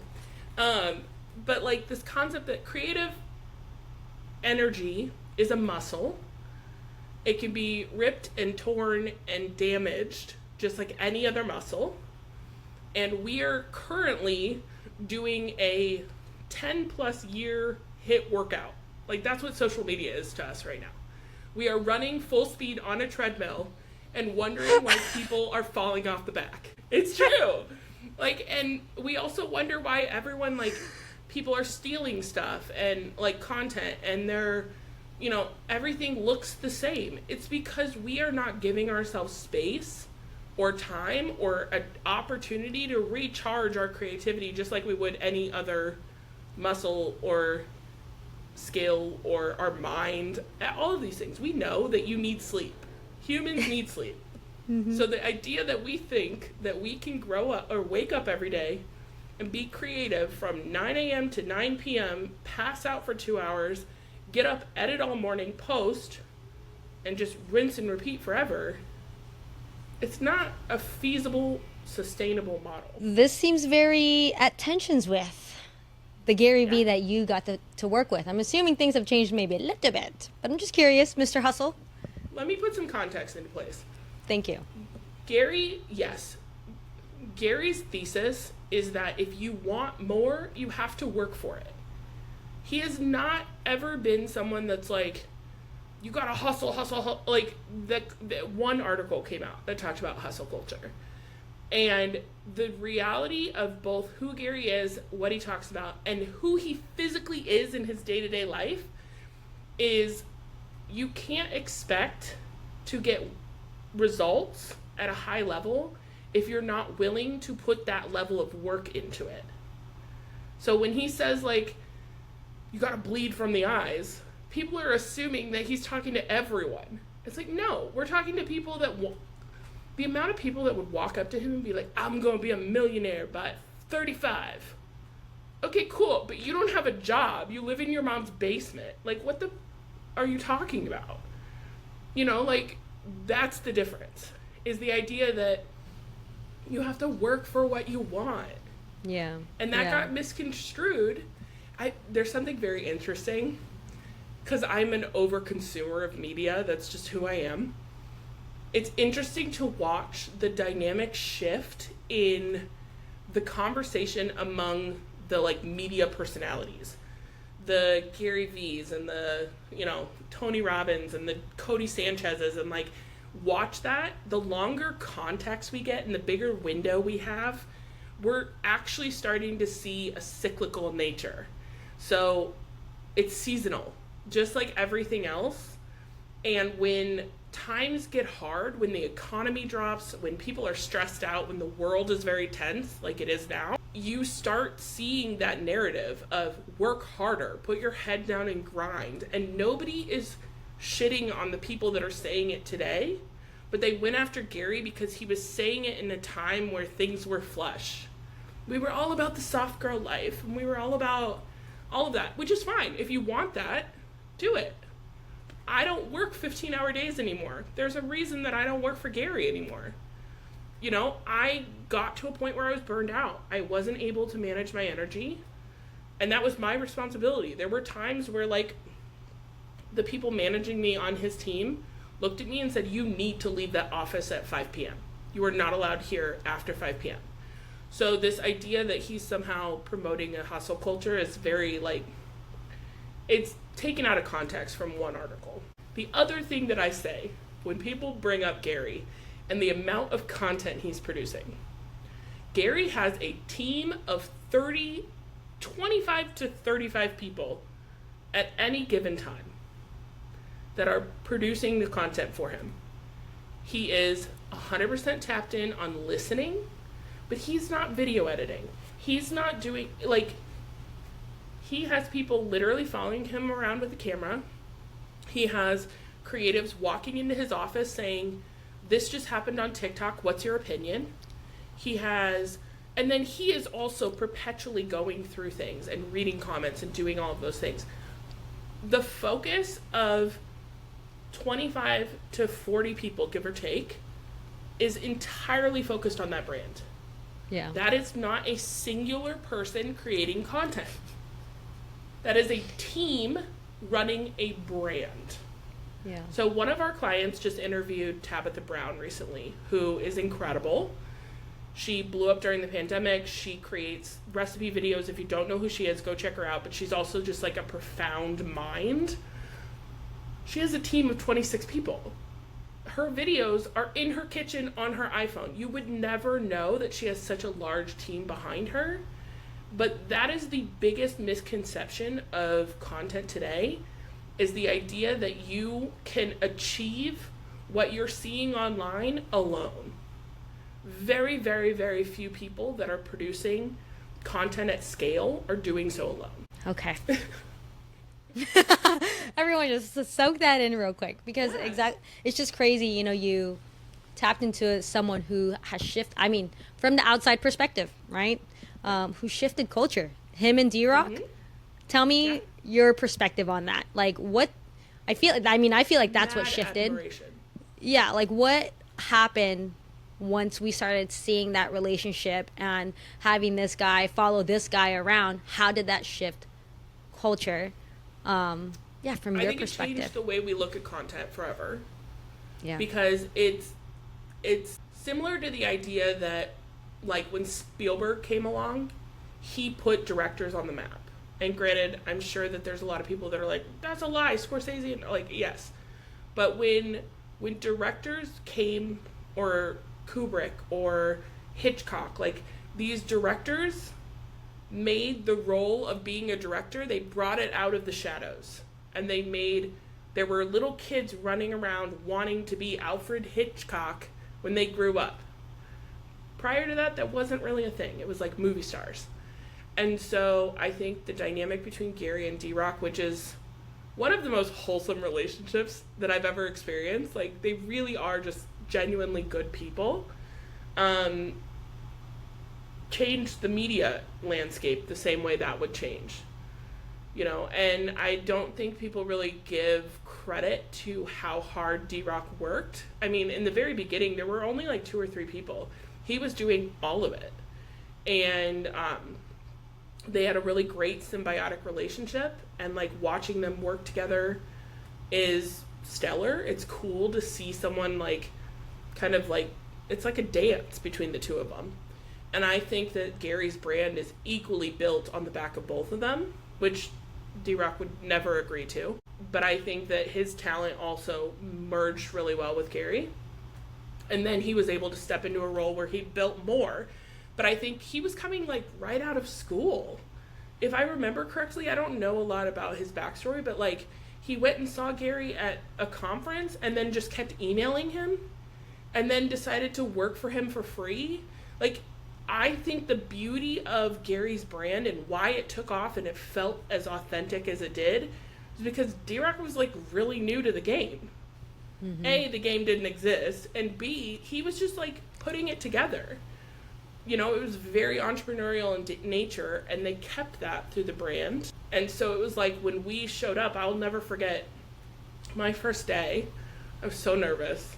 But this concept that creative energy is a muscle. It can be ripped and torn and damaged just like any other muscle. And we are currently doing a 10 plus year hit workout. That's what social media is to us right now. We are running full speed on a treadmill and wondering why people are falling off the back. It's true. And we also wonder why everyone, people are stealing stuff and content, and they're, everything looks the same. It's because we are not giving ourselves space or time or an opportunity to recharge our creativity just like we would any other muscle or skill or our mind. All of these things. We know that you need sleep. Humans need sleep. So the idea that we think that we can grow up or wake up every day and be creative from 9 a.m. to 9 p.m., pass out for 2 hours, get up, edit all morning, post, and just rinse and repeat forever, it's not a feasible, sustainable model.
This seems very at tensions with the Gary Vee that you got to work with. I'm assuming things have changed maybe a little bit, but I'm just curious, Mr. Hustle.
Let me put some context into place.
Thank you.
Gary's thesis is that if you want more, you have to work for it. He has not ever been someone that's you gotta hustle. That one article came out that talked about hustle culture. And the reality of both who Gary is, what he talks about, and who he physically is in his day-to-day life is you can't expect to get results at a high level if you're not willing to put that level of work into it. So when he says you gotta bleed from the eyes, people are assuming that he's talking to everyone. It's no, we're talking to people that the amount of people that would walk up to him and be like, I'm gonna be a millionaire by 35. Okay, cool, but you don't have a job. You live in your mom's basement. What the are you talking about? That's the difference, is the idea that you have to work for what you want.
Yeah.
And that got misconstrued. There's something very interesting, because I'm an over-consumer of media. That's just who I am. It's interesting to watch the dynamic shift in the conversation among the media personalities. The Gary Vees and the, Tony Robbins and the Cody Sanchez's, and watch that. The longer context we get and the bigger window we have, we're actually starting to see a cyclical nature. So it's seasonal, just like everything else. And when times get hard, when the economy drops, when people are stressed out, when the world is very tense, like it is now, you start seeing that narrative of work harder, put your head down and grind. And nobody is shitting on the people that are saying it today, but they went after Gary because he was saying it in a time where things were flush. We were all about the soft girl life, and we were all about all of that, which is fine. If you want that, do it. I don't work 15-hour days anymore. There's a reason that I don't work for Gary anymore. You know, I got to a point where I was burned out. I wasn't able to manage my energy, and that was my responsibility. There were times where, like, the people managing me on his team looked at me and said, you need to leave that office at 5 p.m. You are not allowed here after 5 p.m. So this idea that he's somehow promoting a hustle culture is very, like, it's taken out of context from one article. The other thing that I say when people bring up Gary and the amount of content he's producing, Gary has a team of 25 to 35 people at any given time that are producing the content for him. He is 100% tapped in on listening, but he's not video editing. He's not doing, like, he has people literally following him around with a camera. He has creatives walking into his office saying, this just happened on TikTok, what's your opinion? He has, and then he is also perpetually going through things and reading comments and doing all of those things. The focus of 25 to 40 people, give or take, is entirely focused on that brand.
Yeah.
That is not a singular person creating content. That is a team running a brand.
Yeah.
So one of our clients just interviewed Tabitha Brown recently, who is incredible. She blew up during the pandemic. She creates recipe videos. If you don't know who she is, go check her out. But she's also just like a profound mind. She has a team of 26 people. Her videos are in her kitchen on her iPhone. You would never know that she has such a large team behind her. But that is the biggest misconception of content today, is the idea that you can achieve what you're seeing online alone. Very, very, very few people that are producing content at scale are doing so alone.
Okay. Everyone just soak that in real quick, because it's just crazy. You know, you tapped into someone who has shifted, I mean, from the outside perspective, right? Who shifted culture. Him and D-Rock. Mm-hmm. Tell me your perspective on that. Like, what, I feel like that's what shifted. Admiration. Yeah, like what happened once we started seeing that relationship and having this guy follow this guy around? How did that shift culture? From your perspective. I think it changed
the way we look at content forever.
Yeah.
Because it's similar to the idea that, like, when Spielberg came along, he put directors on the map. And granted, I'm sure that there's a lot of people that are like, that's a lie, Scorsese, like, yes. But when directors came, or Kubrick or Hitchcock, like, these directors made the role of being a director, they brought it out of the shadows. And there were little kids running around wanting to be Alfred Hitchcock when they grew up. Prior to that wasn't really a thing. It was like movie stars. And so I think the dynamic between Gary and D-Rock, which is one of the most wholesome relationships that I've ever experienced, like, they really are just genuinely good people, changed the media landscape the same way that would change. You know, and I don't think people really give credit to how hard D-Rock worked. I mean, in the very beginning, there were only like 2 or 3 people. He was doing all of it. And they had a really great symbiotic relationship, and like watching them work together is stellar. It's cool to see someone like kind of like, it's like a dance between the two of them. And I think that Gary's brand is equally built on the back of both of them, which D-Rock would never agree to. But I think that his talent also merged really well with Gary. And then he was able to step into a role where he built more. But I think he was coming like right out of school. if I remember correctly, I don't know a lot about his backstory, but like he went and saw Gary at a conference and then just kept emailing him and then decided to work for him for free. Like, I think the beauty of Gary's brand and why it took off and it felt as authentic as it did is because D-Rock was like really new to the game. Mm-hmm. A, the game didn't exist, and B, he was just like putting it together. You know, it was very entrepreneurial in nature, and they kept that through the brand. And so it was like when we showed up, I'll never forget my first day. I was so nervous.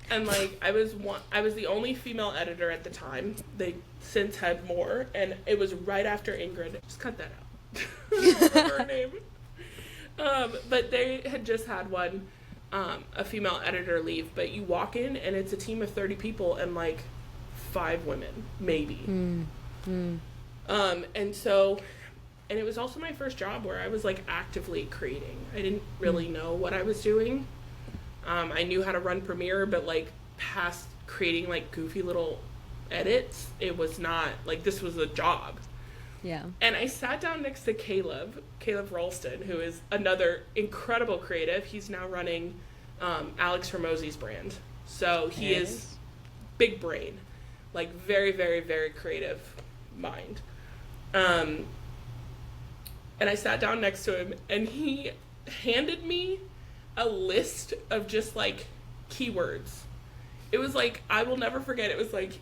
And like I was the only female editor at the time. They since had more, and it was right after Ingrid. Just cut that out. I don't remember her name. But they had just had a female editor leave. But you walk in, and it's a team of 30 people, and like 5 women, maybe. And it was also my first job where I was like actively creating. I didn't really know what I was doing. I knew how to run Premiere, but like past creating like goofy little edits, it was not like this was a job.
Yeah. And
I sat down next to Caleb Ralston, who is another incredible creative. He's now running Alex Hormozy's brand. So he is big brain, like very, very, very creative mind. And I sat down next to him, and he handed me a list of just like keywords. It was like, I will never forget. It was like,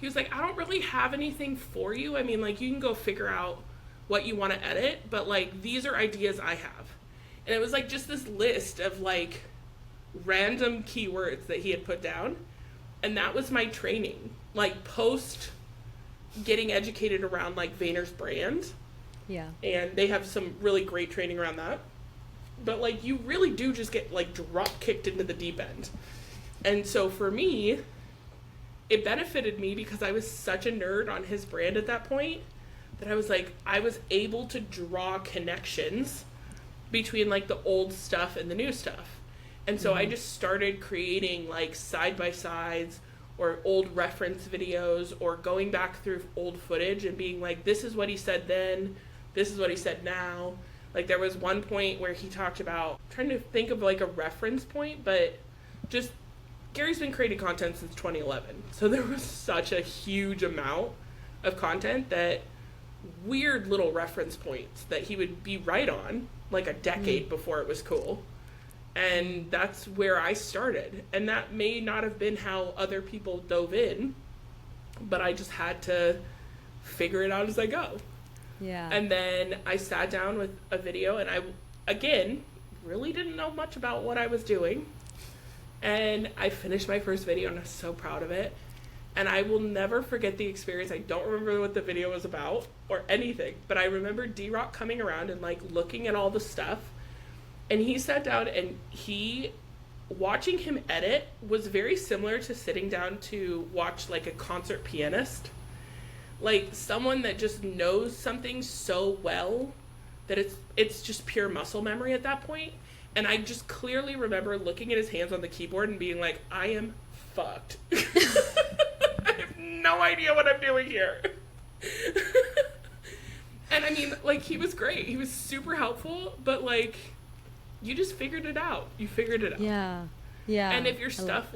he was like, I don't really have anything for you. I mean, like, you can go figure out what you want to edit, but like, these are ideas I have. And it was like just this list of like random keywords that he had put down. And that was my training, like post getting educated around like Vayner's brand.
Yeah.
And they have some really great training around that. But like you really do just get like drop kicked into the deep end. And so for me, it benefited me because I was such a nerd on his brand at that point that I was like, I was able to draw connections between like the old stuff and the new stuff. And so I just started creating like side by sides or old reference videos or going back through old footage and being like, this is what he said then, this is what he said now. Like there was one point where he talked about, trying to think of like a reference point, but just Gary's been creating content since 2011. So there was such a huge amount of content that weird little reference points that he would be right on like a decade before it was cool. And that's where I started. And that may not have been how other people dove in, but I just had to figure it out as I go.
Yeah.
And then I sat down with a video, and I, again, really didn't know much about what I was doing. And I finished my first video, and I was so proud of it. And I will never forget the experience. I don't remember what the video was about or anything, but I remember D-Rock coming around and like looking at all the stuff. And he sat down, and watching him edit was very similar to sitting down to watch like a concert pianist. Like someone that just knows something so well that it's just pure muscle memory at that point. And I just clearly remember looking at his hands on the keyboard and being like, I am fucked. I have no idea what I'm doing here. And I mean, like, he was great. He was super helpful, but like, you just figured it out. You figured it out.
Yeah. Yeah.
And if your stuff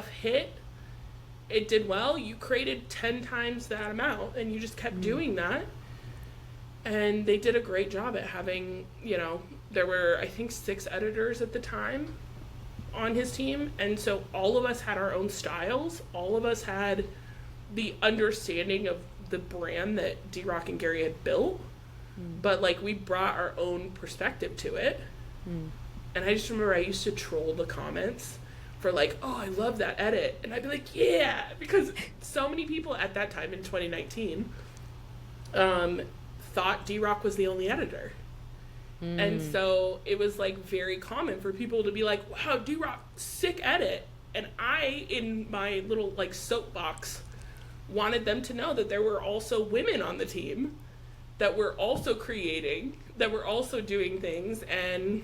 hit, it did well, you created 10 times that amount, and you just kept doing that. And they did a great job at having, you know, there were, I think, 6 editors at the time on his team. And so all of us had our own styles. All of us had the understanding of the brand that D-Rock and Gary had built. But, like, we brought our own perspective to it. And I just remember I used to troll the comments for like, oh, I love that edit. And I'd be like, yeah, because so many people at that time in 2019 thought D-Rock was the only editor. And so it was like very common for people to be like, wow, D-Rock, sick edit. And I, in my little like soapbox, wanted them to know that there were also women on the team that were also creating, that were also doing things. And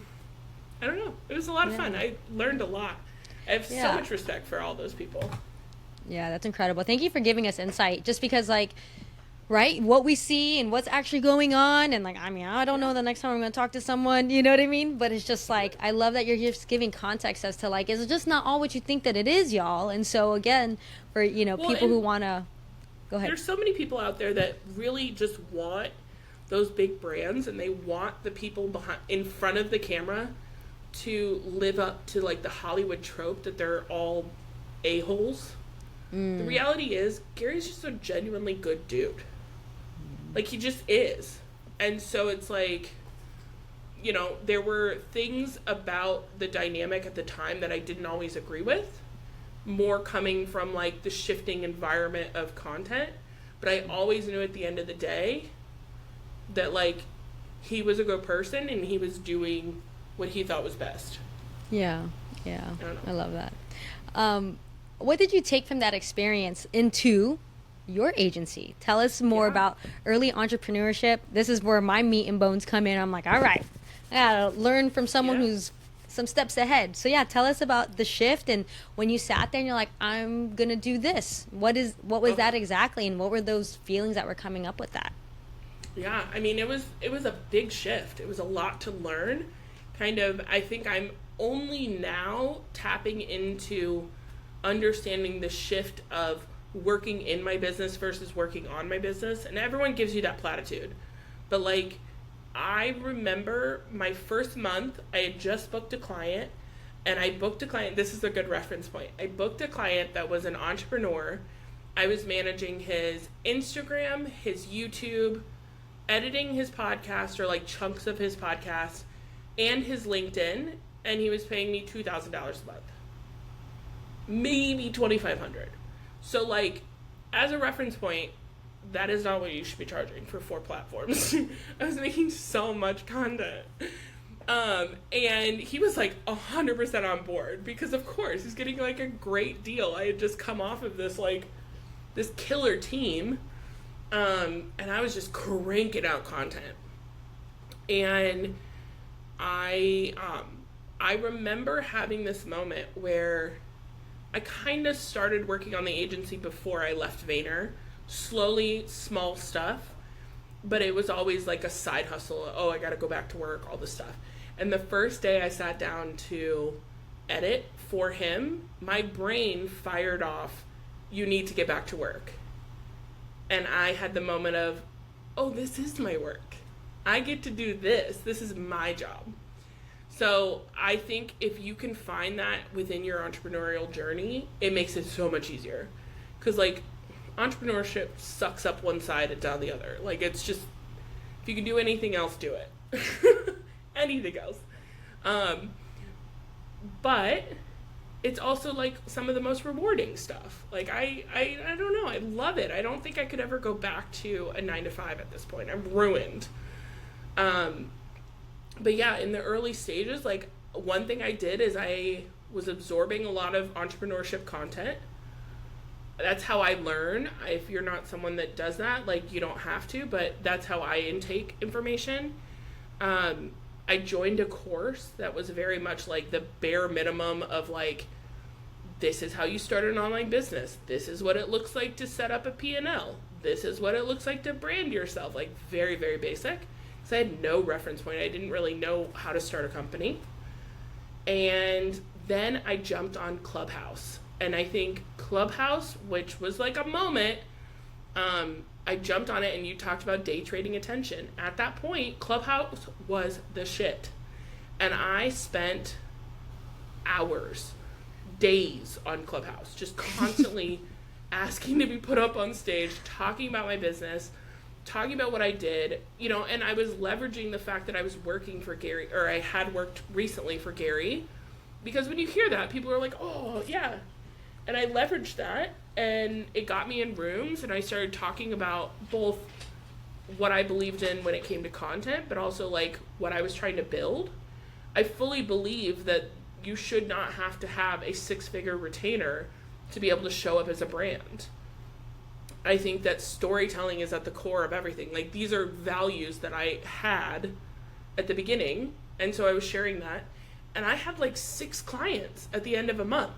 I don't know, it was a lot of fun. I learned a lot. I have so much respect for all those people.
Yeah, that's incredible. Thank you for giving us insight. Just because, like, right? What we see and what's actually going on. And like, I mean, I don't know the next time I'm going to talk to someone, you know what I mean? But it's just like, I love that you're just giving context as to like, it's just not all what you think that it is, y'all. And so again, for, you know, people who want to, go ahead.
There's so many people out there that really just want those big brands, and they want the people in front of the camera to live up to like the Hollywood trope that they're all a-holes. The reality is Gary's just a genuinely good dude. Like, he just is. And so it's like, you know, there were things about the dynamic at the time that I didn't always agree with, more coming from like the shifting environment of content, but I always knew at the end of the day that like he was a good person and he was doing what he thought was best.
Yeah. I love that. What did you take from that experience into your agency? Tell us more about early entrepreneurship. This is where my meat and bones come in. I'm like, all right, I gotta learn from someone who's some steps ahead. So yeah, tell us about the shift, and when you sat there and you're like, I'm gonna do this. What was that exactly, and what were those feelings that were coming up with that?
Yeah, I mean, it was a big shift. It was a lot to learn. Kind of, I think I'm only now tapping into understanding the shift of working in my business versus working on my business. And everyone gives you that platitude. But like, I remember my first month, I had just booked a client, and I booked a client, this is a good reference point. I booked a client that was an entrepreneur. I was managing his Instagram, his YouTube, editing his podcast, or like chunks of his podcast, and his LinkedIn, and he was paying me $2,000 a month. Maybe $2,500. So like, as a reference point, that is not what you should be charging for 4 platforms. I was making so much content. And he was like 100% on board, because of course he's getting like a great deal. I had just come off of this killer team. And I was just cranking out content. And I remember having this moment where I kind of started working on the agency before I left Vayner. Slowly, small stuff, but it was always like a side hustle. Oh, I got to go back to work, all this stuff. And the first day I sat down to edit for him, my brain fired off, you need to get back to work. And I had the moment of, oh, this is my work. I get to do this. This is my job. So I think if you can find that within your entrepreneurial journey, it makes it so much easier. Because like, entrepreneurship sucks up one side and down the other. Like, it's just, if you can do anything else, do it. Anything else. But it's also like some of the most rewarding stuff. Like, I don't know, I love it. I don't think I could ever go back to a 9-to-5 at this point. I'm ruined. But yeah, in the early stages, like, one thing I did is I was absorbing a lot of entrepreneurship content. That's how I learn. If you're not someone that does that, like, you don't have to, but that's how I intake information. I joined a course that was very much like the bare minimum of like, this is how you start an online business. This is what it looks like to set up a P&L. This is what it looks like to brand yourself. Like, very, very basic. Because I had no reference point. I didn't really know how to start a company. And then I jumped on Clubhouse. And I think Clubhouse, which was like a moment, I jumped on it, and you talked about day trading attention. At that point, Clubhouse was the shit. And I spent hours, days on Clubhouse, just constantly asking to be put up on stage, talking about my business, talking about what I did, you know, and I was leveraging the fact that I was working for Gary, or I had worked recently for Gary, because when you hear that, people are like, oh, yeah. And I leveraged that, and it got me in rooms, and I started talking about both what I believed in when it came to content, but also like what I was trying to build. I fully believe that you should not have to have a 6-figure retainer to be able to show up as a brand. I think that storytelling is at the core of everything. Like, these are values that I had at the beginning, and so I was sharing that, and I had like 6 clients at the end of a month.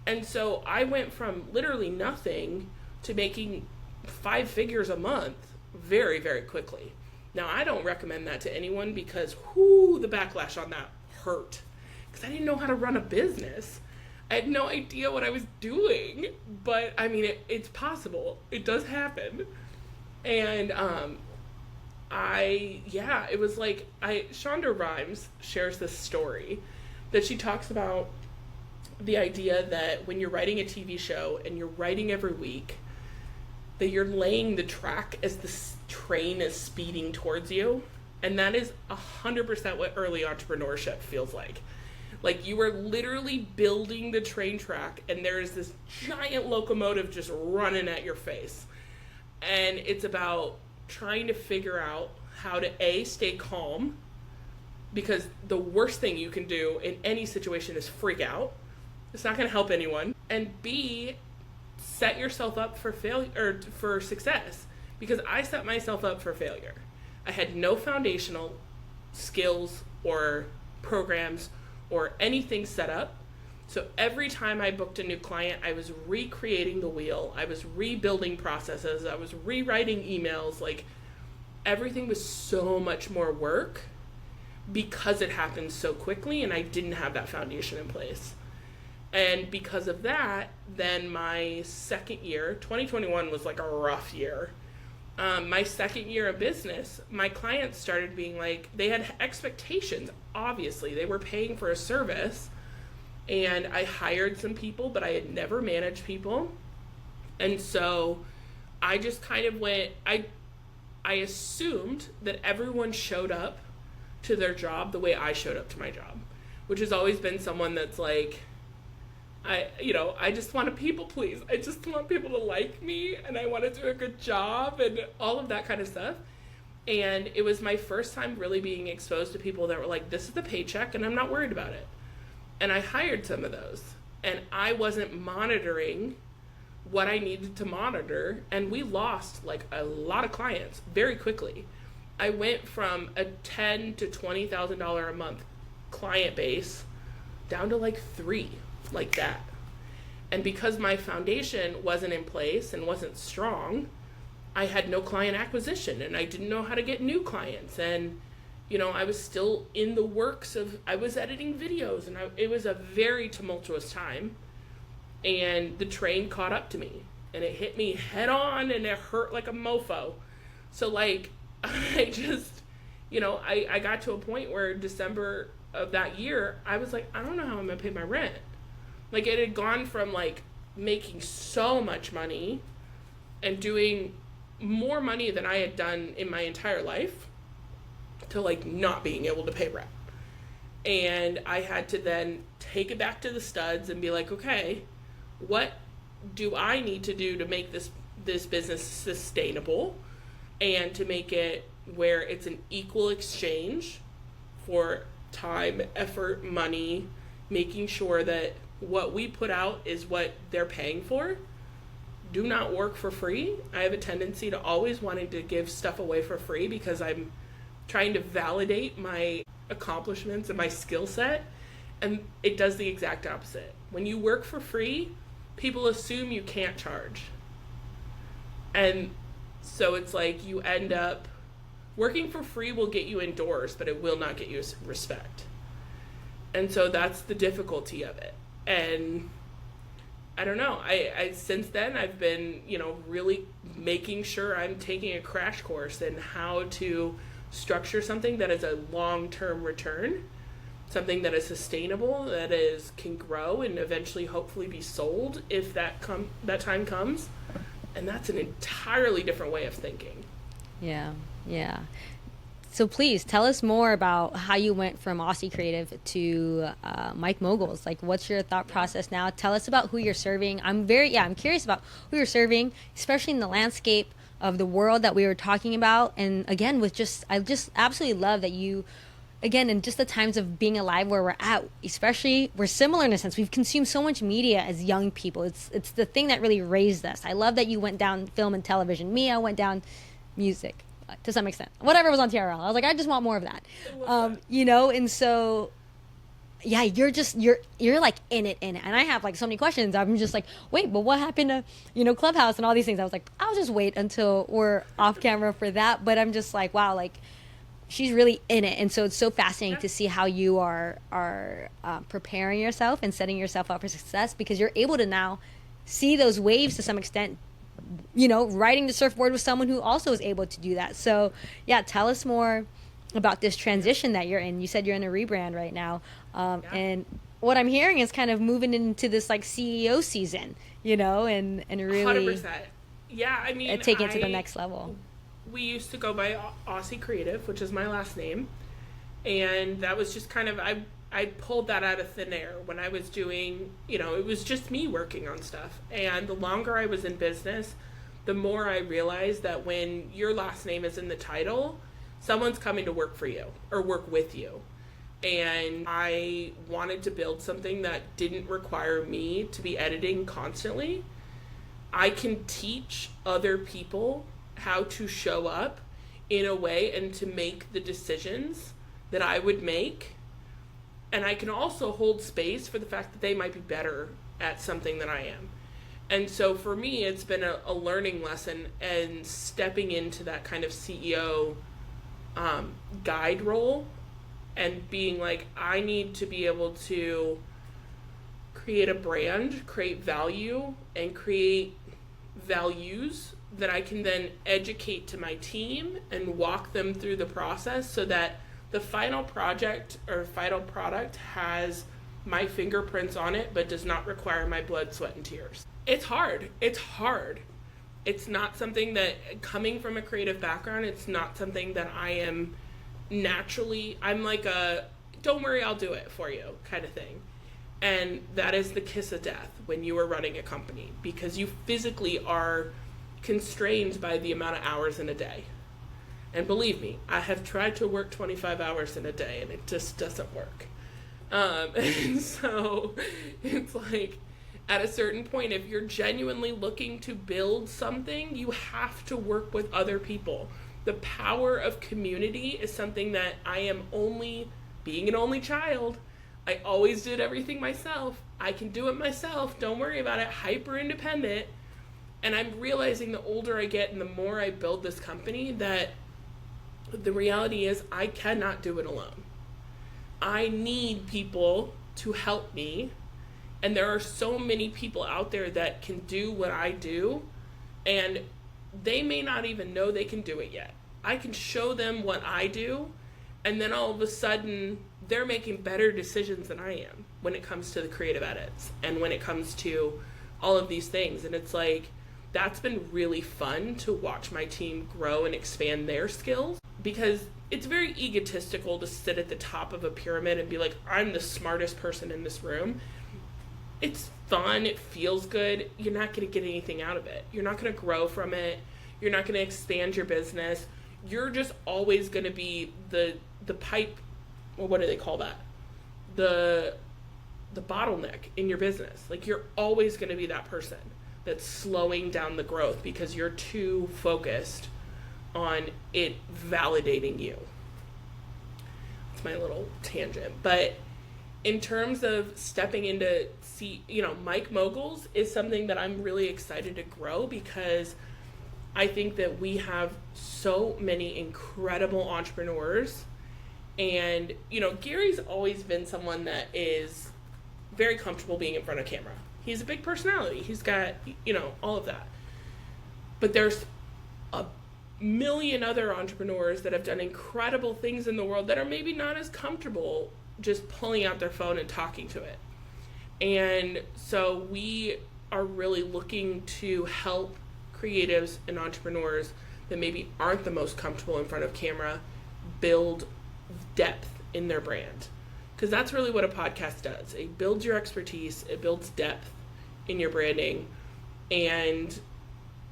And so I went from literally nothing to making 5 figures a month very, very quickly. Now, I don't recommend that to anyone because the backlash on that hurt. Because I didn't know how to run a business. I had no idea what I was doing. But, I mean, it's possible. It does happen. And it was like, Shonda Rhimes shares this story that she talks about the idea that when you're writing a TV show and you're writing every week, that you're laying the track as the train is speeding towards you. And that is 100% what early entrepreneurship feels like. Like you are literally building the train track and there is this giant locomotive just running at your face. And it's about trying to figure out how to A, stay calm, because the worst thing you can do in any situation is freak out. It's not going to help anyone. And B, set yourself up for failure or for success, because I set myself up for failure. I had no foundational skills or programs or anything set up. So every time I booked a new client, I was recreating the wheel. I was rebuilding processes. I was rewriting emails. Like everything was so much more work because it happened so quickly and I didn't have that foundation in place. And because of that, then my second year, 2021 was like a rough year. My second year of business, my clients started being like, they had expectations, obviously. They were paying for a service. And I hired some people, but I had never managed people. And so I just kind of went, I assumed that everyone showed up to their job the way I showed up to my job, which has always been someone that's like, I just want to people please. I just want people to like me and I want to do a good job and all of that kind of stuff. And it was my first time really being exposed to people that were like, this is the paycheck and I'm not worried about it. And I hired some of those and I wasn't monitoring what I needed to monitor. And we lost like a lot of clients very quickly. I went from a $10,000 to $20,000 a month client base down to like 3, like that. And because my foundation wasn't in place and wasn't strong, I had no client acquisition and I didn't know how to get new clients. And I was still in the works of, I was editing videos and it was a very tumultuous time. And the train caught up to me and it hit me head on and it hurt like a mofo. So like, I just, I got to a point where December of that year, I was like, I don't know how I'm going to pay my rent. Like it had gone from like making so much money and doing more money than I had done in my entire life to like not being able to pay rent. And I had to then take it back to the studs and be like, okay, what do I need to do to make this business sustainable and to make it where it's an equal exchange for time, effort, money, making sure that what we put out is what they're paying for. Do not work for free. I have a tendency to always wanting to give stuff away for free because I'm trying to validate my accomplishments and my skill set, and it does the exact opposite. When you work for free, people assume you can't charge. And so it's like you end up working for free will get you indoors, but it will not get you respect. And so that's the difficulty of it. And I don't know, I since then I've been, really making sure I'm taking a crash course in how to structure something that is a long-term return, something that is sustainable, that can grow and eventually hopefully be sold if that time comes. And that's an entirely different way of thinking.
Yeah. So please tell us more about how you went from Aossey Creative to MicMoguls. Like, what's your thought process now? Tell us about who you're serving. I'm curious about who you're serving, especially in the landscape of the world that we were talking about. And again, I just absolutely love that you, again, in just the times of being alive where we're at, especially, we're similar in a sense. We've consumed so much media as young people. It's the thing that really raised us. I love that you went down film and television. Me, I went down music. To some extent, whatever was on TRL, I was like, I just want more of that, and so yeah, you're like in it. And I have like so many questions. I'm just like, wait, but what happened to, Clubhouse and all these things? I was like, I'll just wait until we're off camera for that. But I'm just like, wow, like she's really in it. And so it's so fascinating to see how you are preparing yourself and setting yourself up for success, because you're able to now see those waves to some extent, riding the surfboard with someone who also is able to do that. So yeah, tell us more about this transition that you're in. You said you're in a rebrand right now. And what I'm hearing is kind of moving into this like CEO season, and really
100%. Yeah, I mean,
taking it to the next level.
We used to go by Aossey Creative, which is my last name. And that was just kind of, I pulled that out of thin air when I was doing, it was just me working on stuff. And the longer I was in business, the more I realized that when your last name is in the title, someone's coming to work for you or work with you. And I wanted to build something that didn't require me to be editing constantly. I can teach other people how to show up in a way and to make the decisions that I would make. And I can also hold space for the fact that they might be better at something than I am. And so for me, it's been a learning lesson, and stepping into that kind of CEO guide role and being like, I need to be able to create a brand, create value, and create values that I can then educate to my team and walk them through the process so that the final project or final product has my fingerprints on it, but does not require my blood, sweat, and tears. It's hard. It's hard. It's not something that, coming from a creative background, it's not something that I am naturally, I'm like a, don't worry, I'll do it for you kind of thing. And that is the kiss of death when you are running a company, because you physically are constrained by the amount of hours in a day. And believe me, I have tried to work 25 hours in a day and it just doesn't work. And so it's like, at a certain point, if you're genuinely looking to build something, you have to work with other people. The power of community is something that I am being an only child, I always did everything myself. I can do it myself. Don't worry about it. Hyper independent. And I'm realizing the older I get and the more I build this company that the reality is I cannot do it alone. I need people to help me. And there are so many people out there that can do what I do, and they may not even know they can do it yet. I can show them what I do, and then all of a sudden they're making better decisions than I am when it comes to the creative edits and when it comes to all of these things. And it's like, that's been really fun to watch my team grow and expand their skills, because it's very egotistical to sit at the top of a pyramid and be like, I'm the smartest person in this room. It's fun, it feels good. You're not going to get anything out of it. You're not going to grow from it. You're not going to expand your business. You're just always going to be the pipe, or what do they call that? The bottleneck in your business. Like, you're always going to be that person that's slowing down the growth because you're too focused on it validating you. It's my little tangent. But in terms of stepping into MicMoguls is something that I'm really excited to grow, because I think that we have so many incredible entrepreneurs. And, Gary's always been someone that is very comfortable being in front of camera. He's a big personality. He's got, all of that. But there's a million other entrepreneurs that have done incredible things in the world that are maybe not as comfortable just pulling out their phone and talking to it. And so we are really looking to help creatives and entrepreneurs that maybe aren't the most comfortable in front of camera build depth in their brand. Because that's really what a podcast does. It builds your expertise, it builds depth in your branding, and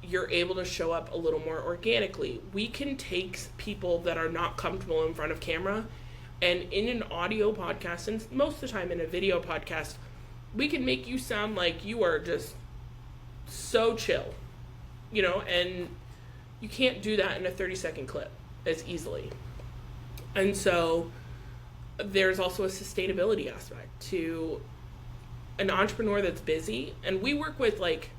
you're able to show up a little more organically. We can take people that are not comfortable in front of camera, and in an audio podcast, and most of the time in a video podcast, we can make you sound like you are just so chill, and you can't do that in a 30-second clip as easily. And so there's also a sustainability aspect to an entrepreneur that's busy. And we work with like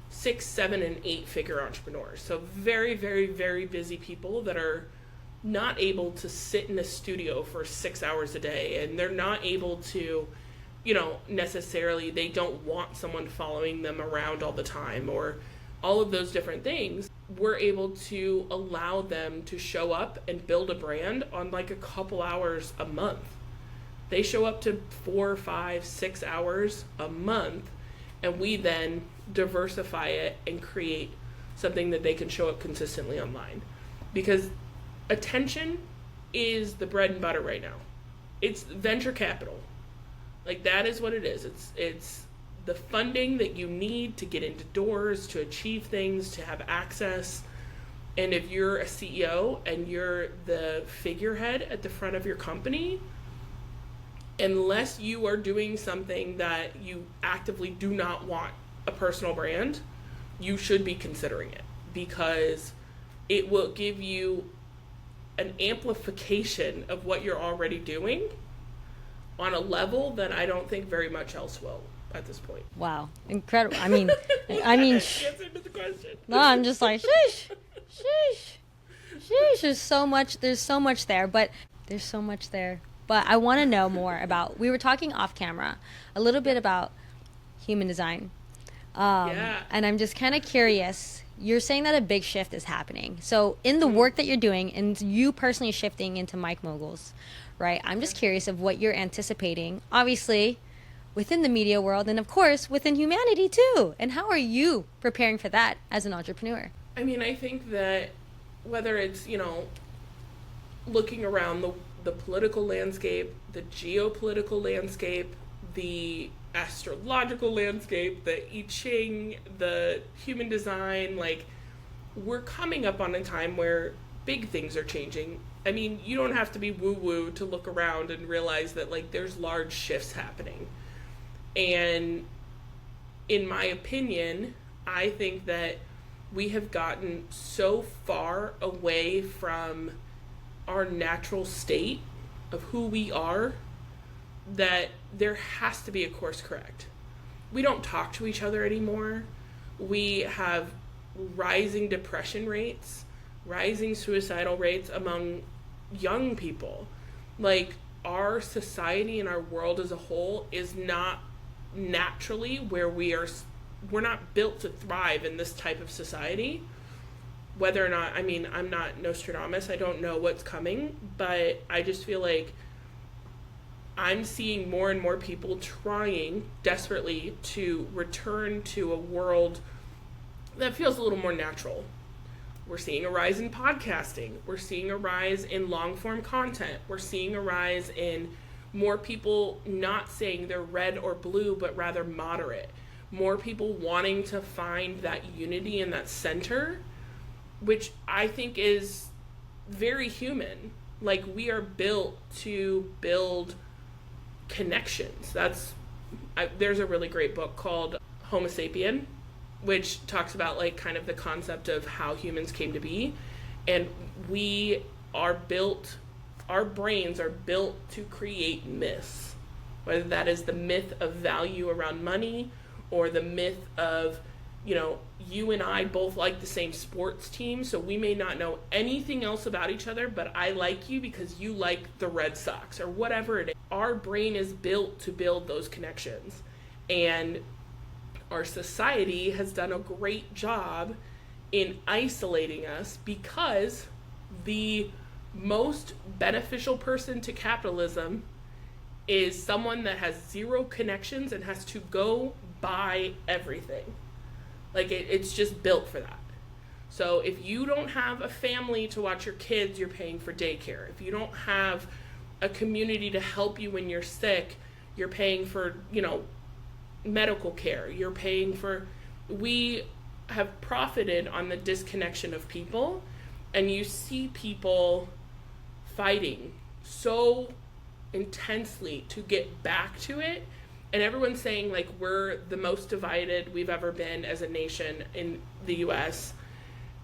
6, 7, and 8 figure entrepreneurs. So very, very, very busy people that are not able to sit in a studio for 6 hours a day, and they're not able to, necessarily, they don't want someone following them around all the time, or all of those different things. We're able to allow them to show up and build a brand on like a couple hours a month. They show up to 4, 5, 6 hours a month, and we then diversify it and create something that they can show up consistently online. Because attention is the bread and butter right now. It's venture capital. Like, that is what it is. It's the funding that you need to get into doors, to achieve things, to have access. And if you're a CEO and you're the figurehead at the front of your company, unless you are doing something that you actively do not want a personal brand, you should be considering it, because it will give you an amplification of what you're already doing on a level that I don't think very much else will at this point.
Wow, incredible. I mean,
Answer to the question.
No, I'm just like, sheesh. There's so much there, but I want to know more about, we were talking off camera a little bit about human design. And I'm just kind of curious. You're saying that a big shift is happening. So in the work that you're doing, and you personally shifting into MicMoguls, right? I'm just curious of what you're anticipating, obviously, within the media world, and of course, within humanity too. And how are you preparing for that as an entrepreneur?
I mean, I think that whether it's, looking around the political landscape, the geopolitical landscape, the astrological landscape, the I Ching, the human design, like, we're coming up on a time where big things are changing. I mean, you don't have to be woo-woo to look around and realize that, like, there's large shifts happening. And in my opinion, I think that we have gotten so far away from our natural state of who we are that there has to be a course correct. We don't talk to each other anymore. We have rising depression rates, rising suicidal rates among young people. Like, our society and our world as a whole is not naturally where we're not built to thrive in this type of society. Whether or not, I mean, I'm not Nostradamus, I don't know what's coming, but I just feel like I'm seeing more and more people trying desperately to return to a world that feels a little more natural. We're seeing a rise in podcasting. We're seeing a rise in long-form content. We're seeing a rise in more people not saying they're red or blue, but rather moderate. More people wanting to find that unity and that center, which I think is very human. Like, we are built to build connections. There's a really great book called Homo Sapien, which talks about, like, kind of the concept of how humans came to be. And our brains are built to create myths, whether that is the myth of value around money, or the myth of, you and I both like the same sports team, so we may not know anything else about each other, but I like you because you like the Red Sox, or whatever it is. Our brain is built to build those connections. And our society has done a great job in isolating us, because the most beneficial person to capitalism is someone that has zero connections and has to go buy everything. Like, it's just built for that. So if you don't have a family to watch your kids, you're paying for daycare. If you don't have a community to help you when you're sick, you're paying for, medical care. You're paying for... We have profited on the disconnection of people, and you see people fighting so intensely to get back to it. And everyone's saying, like, we're the most divided we've ever been as a nation in the US.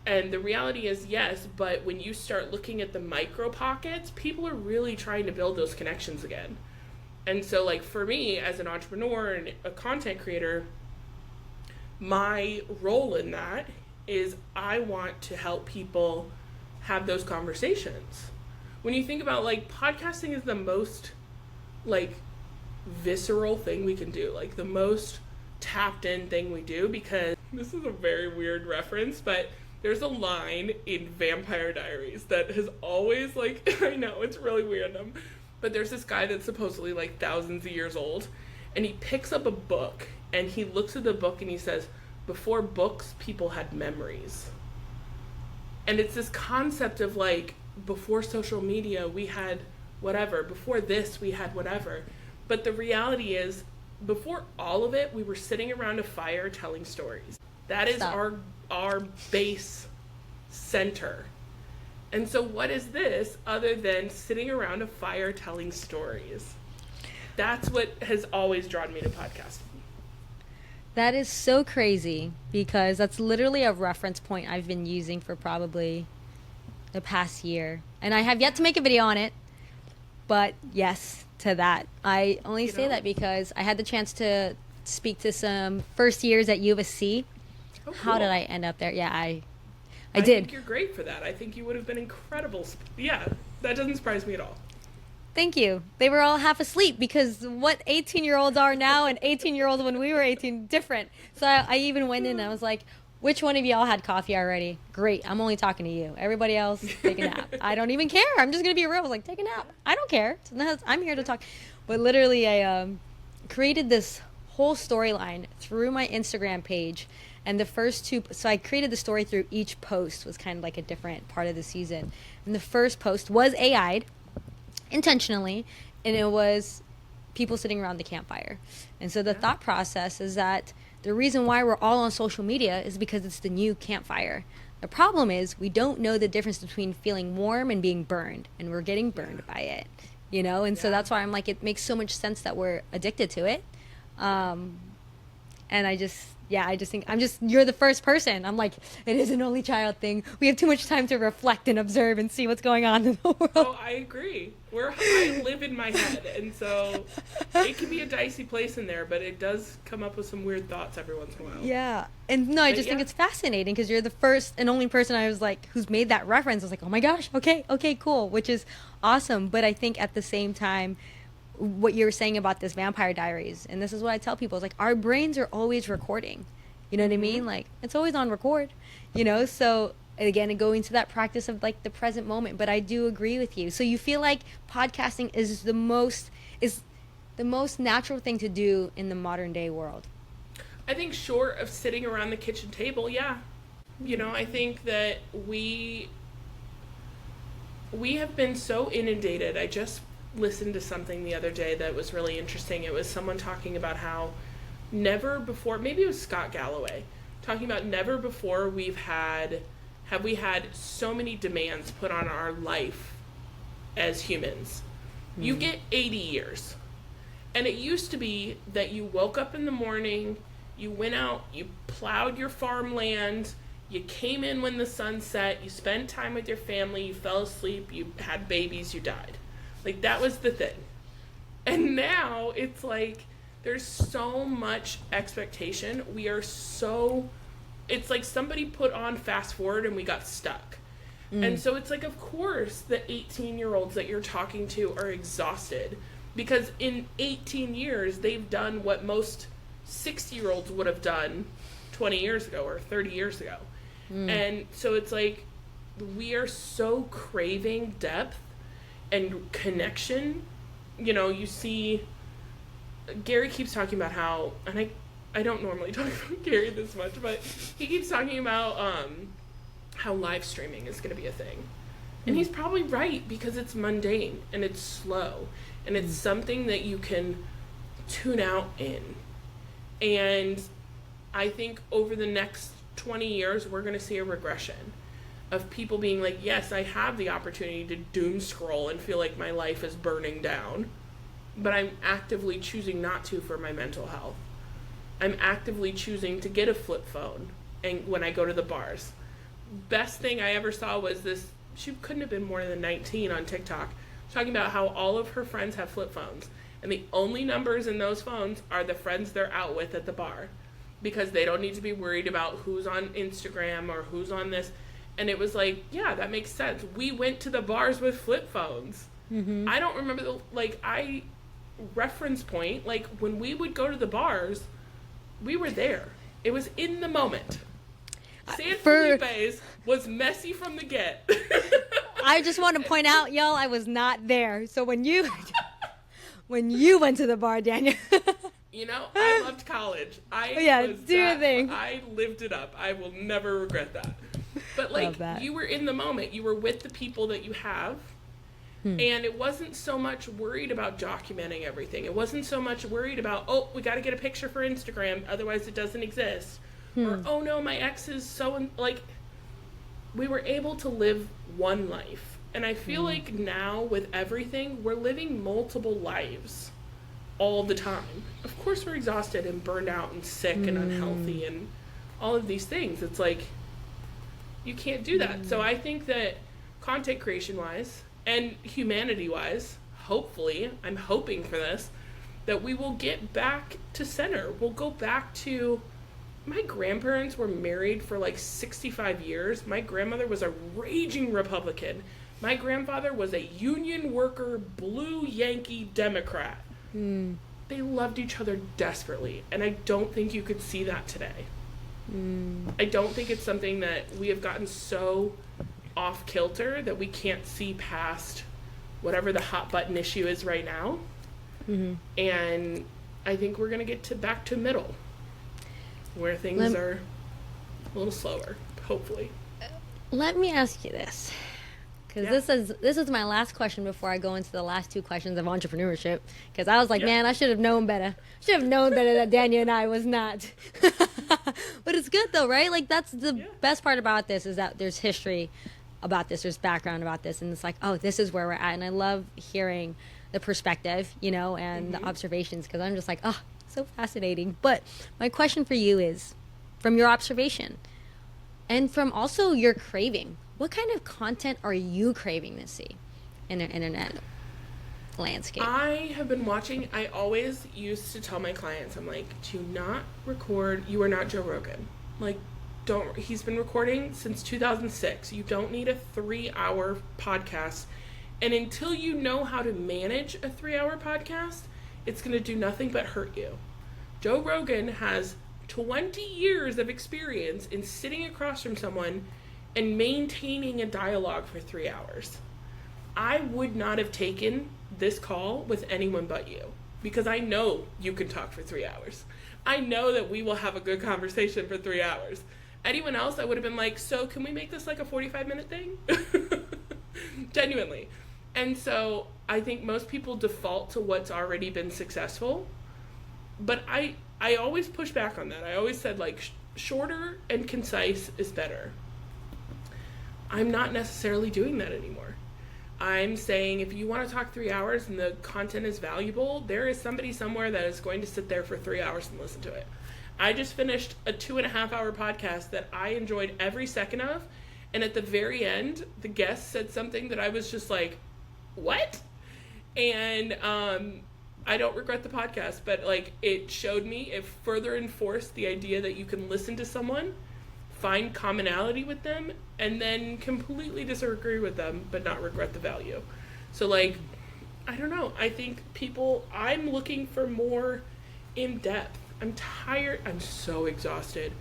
And the reality is, yes, but when you start looking at the micro pockets, people are really trying to build those connections again. And so, like, for me as an entrepreneur and a content creator, my role in that is I want to help people have those conversations. When you think about, like, podcasting is the most, like, visceral thing we can do, like the most tapped in thing we do, because this is a very weird reference, but there's a line in Vampire Diaries that has always, like, I know it's really random, but there's this guy that's supposedly like thousands of years old, and he picks up a book and he looks at the book and he says, before books, people had memories. And it's this concept of, like, before social media, we had whatever. Before this, we had whatever. But the reality is, before all of it, we were sitting around a fire telling stories. That is our base center. And so what is this other than sitting around a fire telling stories? That's what has always drawn me to podcasting.
That is so crazy, because that's literally a reference point I've been using for probably the past year. And I have yet to make a video on it, but yes to that. I only say that because I had the chance to speak to some first years at U of C. Oh, cool. How did I end up there? Yeah, I did.
I think you're great for that. I think you would have been incredible. Yeah, that doesn't surprise me at all.
Thank you. They were all half asleep, because what 18-year-olds are now and 18-year-olds when we were 18, different. So I even went in and I was like, which one of y'all had coffee already? Great. I'm only talking to you. Everybody else, take a nap. I don't even care. I'm just going to be real. I was like, take a nap. I don't care. I'm here to talk. But literally, I created this whole storyline through my Instagram page. And the first two, so I created the story through each post, was kind of like a different part of the season. And the first post was AI'd intentionally, and it was people sitting around the campfire. And so the thought process is that the reason why we're all on social media is because it's the new campfire. The problem is we don't know the difference between feeling warm and being burned, and we're getting burned by it, you know? And so that's why I'm like, it makes so much sense that we're addicted to it. And I just think you're the first person. I'm like, it is an only child thing. We have too much time to reflect and observe and see what's going on in the world.
Oh, I agree. I live in my head, and so it can be a dicey place in there, but it does come up with some weird thoughts every once in a while.
Yeah. And no, I just think it's fascinating, because you're the first and only person I was like, who's made that reference. I was like, oh my gosh, okay, cool, which is awesome. But I think at the same time, what you were saying about this Vampire Diaries, and this is what I tell people, is like, our brains are always recording. You know what I mean? Like, it's always on record, you know? So again, going to that practice of like the present moment. But I do agree with you. So you feel like podcasting is the most natural thing to do in the modern day world?
I think short of sitting around the kitchen table, yeah. You know, I think that we have been so inundated. I just listened to something the other day that was really interesting. It was someone talking about how never before, maybe it was Scott Galloway, talking about never before have we had so many demands put on our life as humans. You get 80 years. And it used to be that you woke up in the morning, you went out, you plowed your farmland, you came in when the sun set, you spent time with your family, you fell asleep, you had babies, you died. Like, that was the thing. And now it's like there's so much expectation. It's like somebody put on fast forward and we got stuck. And so it's like, of course, the 18-year-olds that you're talking to are exhausted, because in 18 years, they've done what most 60-year-olds would have done 20 years ago or 30 years ago. And so it's like, we are so craving depth and connection. You know, you see, Gary keeps talking about how, and I don't normally talk about Gary this much, but he keeps talking about how live streaming is going to be a thing. And he's probably right, because it's mundane and it's slow and it's something that you can tune out in. And I think over the next 20 years, we're going to see a regression of people being like, yes, I have the opportunity to doom scroll and feel like my life is burning down, but I'm actively choosing not to for my mental health. I'm actively choosing to get a flip phone and when I go to the bars. best thing I ever saw was this. She couldn't have been more than 19 on TikTok, talking about how all of her friends have flip phones. And the only numbers in those phones are the friends they're out with at the bar, because they don't need to be worried about who's on Instagram or who's on this. And it was like, yeah, that makes sense. We went to the bars with flip phones.
Mm-hmm.
I don't remember reference point, like when we would go to the bars, we were there. It was in the moment. San Felipe's was messy from the get.
I just want to point out, y'all, I was not there. So when you went to the bar, Danyah.
I loved college.
Do your thing.
I lived it up. I will never regret that. But you were in the moment. You were with the people that you have. And it wasn't so much worried about documenting everything. It wasn't so much worried about, oh, we got to get a picture for Instagram, otherwise it doesn't exist. Or, oh no, my ex is we were able to live one life. And I feel like now with everything, we're living multiple lives all the time. Of course we're exhausted and burned out and sick and unhealthy and all of these things. It's like, you can't do that. So I think that content creation wise and humanity wise, hopefully, I'm hoping for this, that we will get back to center. We'll go back to, my grandparents were married for 65 years. My grandmother was a raging Republican. My grandfather was a union worker, blue Yankee Democrat. They loved each other desperately, and I don't think you could see that today. I don't think it's something that we have gotten so off kilter that we can't see past whatever the hot button issue is right now. And I think we're going to get back to middle, where things are a little slower, hopefully.
Let me ask you this, because this is my last question before I go into the last two questions of entrepreneurship, because I was like, man, I should have known better. Should have known better that Danyah and I was not. But it's good though, right? That's the best part about this, is that there's history about this, there's background about this, and it's like, oh, this is where we're at. And I love hearing the perspective, and the observations, because I'm just like, oh, so fascinating. But my question for you is, from your observation and from also your craving, what kind of content are you craving to see in an internet landscape?
I have been watching, I always used to tell my clients, I'm like, do not record, you are not Joe Rogan. He's been recording since 2006. You don't need a 3-hour podcast. And until you know how to manage a 3-hour podcast, it's going to do nothing but hurt you. Joe Rogan has 20 years of experience in sitting across from someone and maintaining a dialogue for 3 hours. I would not have taken this call with anyone but you, because I know you can talk for 3 hours. I know that we will have a good conversation for 3 hours. Anyone else, I would have been like, so can we make this like a 45-minute thing? Genuinely. And so I think most people default to what's already been successful. But I always push back on that. I always said shorter and concise is better. I'm not necessarily doing that anymore. I'm saying if you want to talk 3 hours and the content is valuable, there is somebody somewhere that is going to sit there for 3 hours and listen to it. I just finished a 2.5-hour podcast that I enjoyed every second of. And at the very end, the guest said something that I was just like, what? And I don't regret the podcast, but it showed me, it further enforced the idea that you can listen to someone, find commonality with them, and then completely disagree with them, but not regret the value. So I don't know. I think I'm looking for more in depth. I'm tired. I'm so exhausted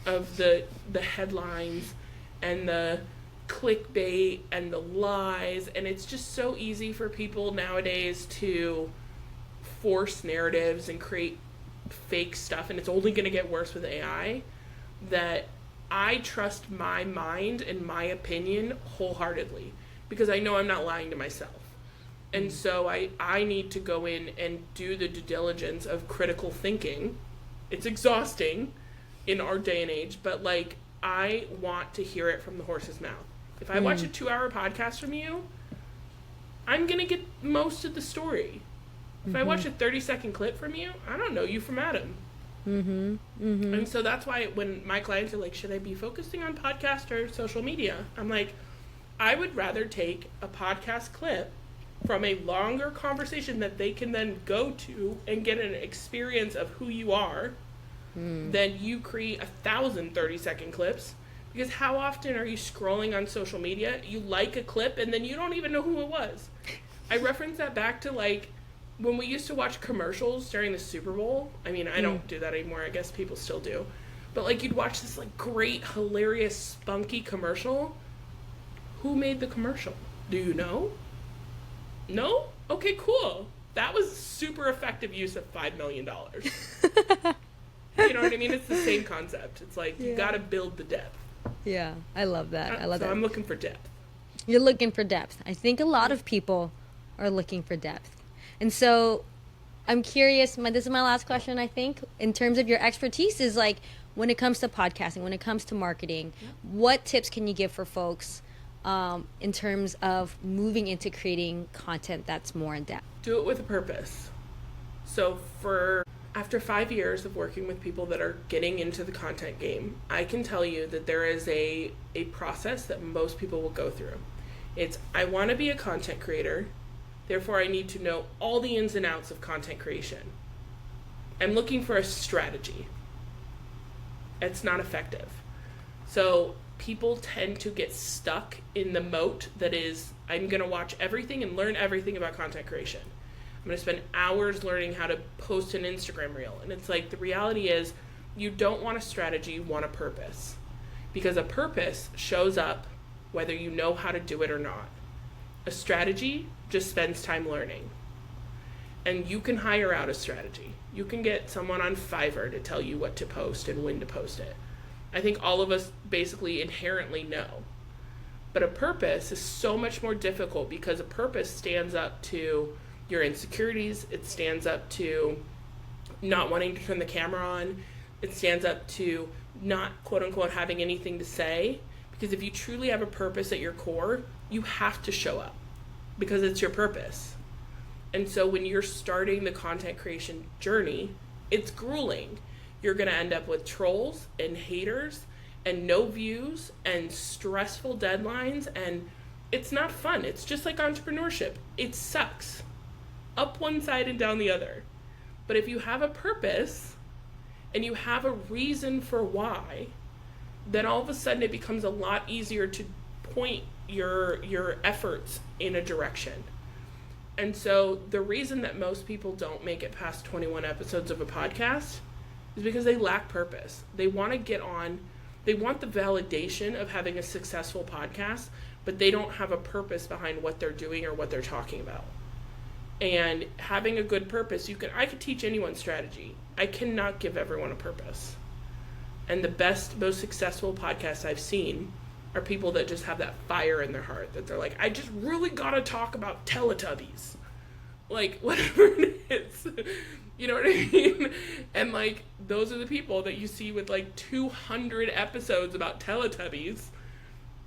of the headlines and the clickbait and the lies. And it's just so easy for people nowadays to force narratives and create fake stuff. And it's only going to get worse with AI, that I trust my mind and my opinion wholeheartedly, because I know I'm not lying to myself. And so I need to go in and do the due diligence of critical thinking. It's exhausting in our day and age, but I want to hear it from the horse's mouth. If I watch a 2-hour podcast from you, I'm going to get most of the story. If I watch a 30-second clip from you, I don't know you from Adam. And so that's why when my clients are like, should I be focusing on podcast or social media? I'm like, I would rather take a podcast clip from a longer conversation that they can then go to and get an experience of who you are than you create 1,000 30-second clips. Because how often are you scrolling on social media, you like a clip, and then you don't even know who it was? I reference that back to, like, when we used to watch commercials during the Super Bowl. I mean, I don't do that anymore. I guess people still do. But, like, you'd watch this, like, great, hilarious, spunky commercial. Who made the commercial? Do you know? No? Okay, cool. That was super effective use of $5 million. You know what I mean? It's the same concept. It's like, you gotta build the depth.
Yeah, I love that. I love
so
that.
I'm looking for depth.
You're looking for depth. I think a lot of people are looking for depth. And so I'm curious, this is my last question, I think, in terms of your expertise is like, when it comes to podcasting, when it comes to marketing, what tips can you give for folks in terms of moving into creating content that's more in depth?
Do it with a purpose. So after 5 years of working with people that are getting into the content game, I can tell you that there is a process that most people will go through. It's, I want to be a content creator, therefore I need to know all the ins and outs of content creation. I'm looking for a strategy. It's not effective. So people tend to get stuck in the moat that is, I'm going to watch everything and learn everything about content creation. I'm going to spend hours learning how to post an Instagram reel. And it's like, the reality is, you don't want a strategy, you want a purpose. Because a purpose shows up whether you know how to do it or not. A strategy just spends time learning. And you can hire out a strategy. You can get someone on Fiverr to tell you what to post and when to post it. I think all of us basically inherently know. But a purpose is so much more difficult, because a purpose stands up to your insecurities. It stands up to not wanting to turn the camera on. It stands up to not, quote unquote, having anything to say. Because if you truly have a purpose at your core, you have to show up because it's your purpose. And so when you're starting the content creation journey, it's grueling. You're going to end up with trolls and haters and no views and stressful deadlines, and it's not fun. It's just like entrepreneurship. It sucks. Up one side and down the other. But if you have a purpose and you have a reason for why, then all of a sudden it becomes a lot easier to point your efforts in a direction. And so the reason that most people don't make it past 21 episodes of a podcast is because they lack purpose. They want to get on, they want the validation of having a successful podcast, but they don't have a purpose behind what they're doing or what they're talking about. And having a good purpose, I could teach anyone strategy. I cannot give everyone a purpose. And the best, most successful podcasts I've seen are people that just have that fire in their heart, that they're like, I just really gotta talk about Teletubbies. Like, whatever it is. You know what I mean? And like, those are the people that you see with like 200 episodes about Teletubbies.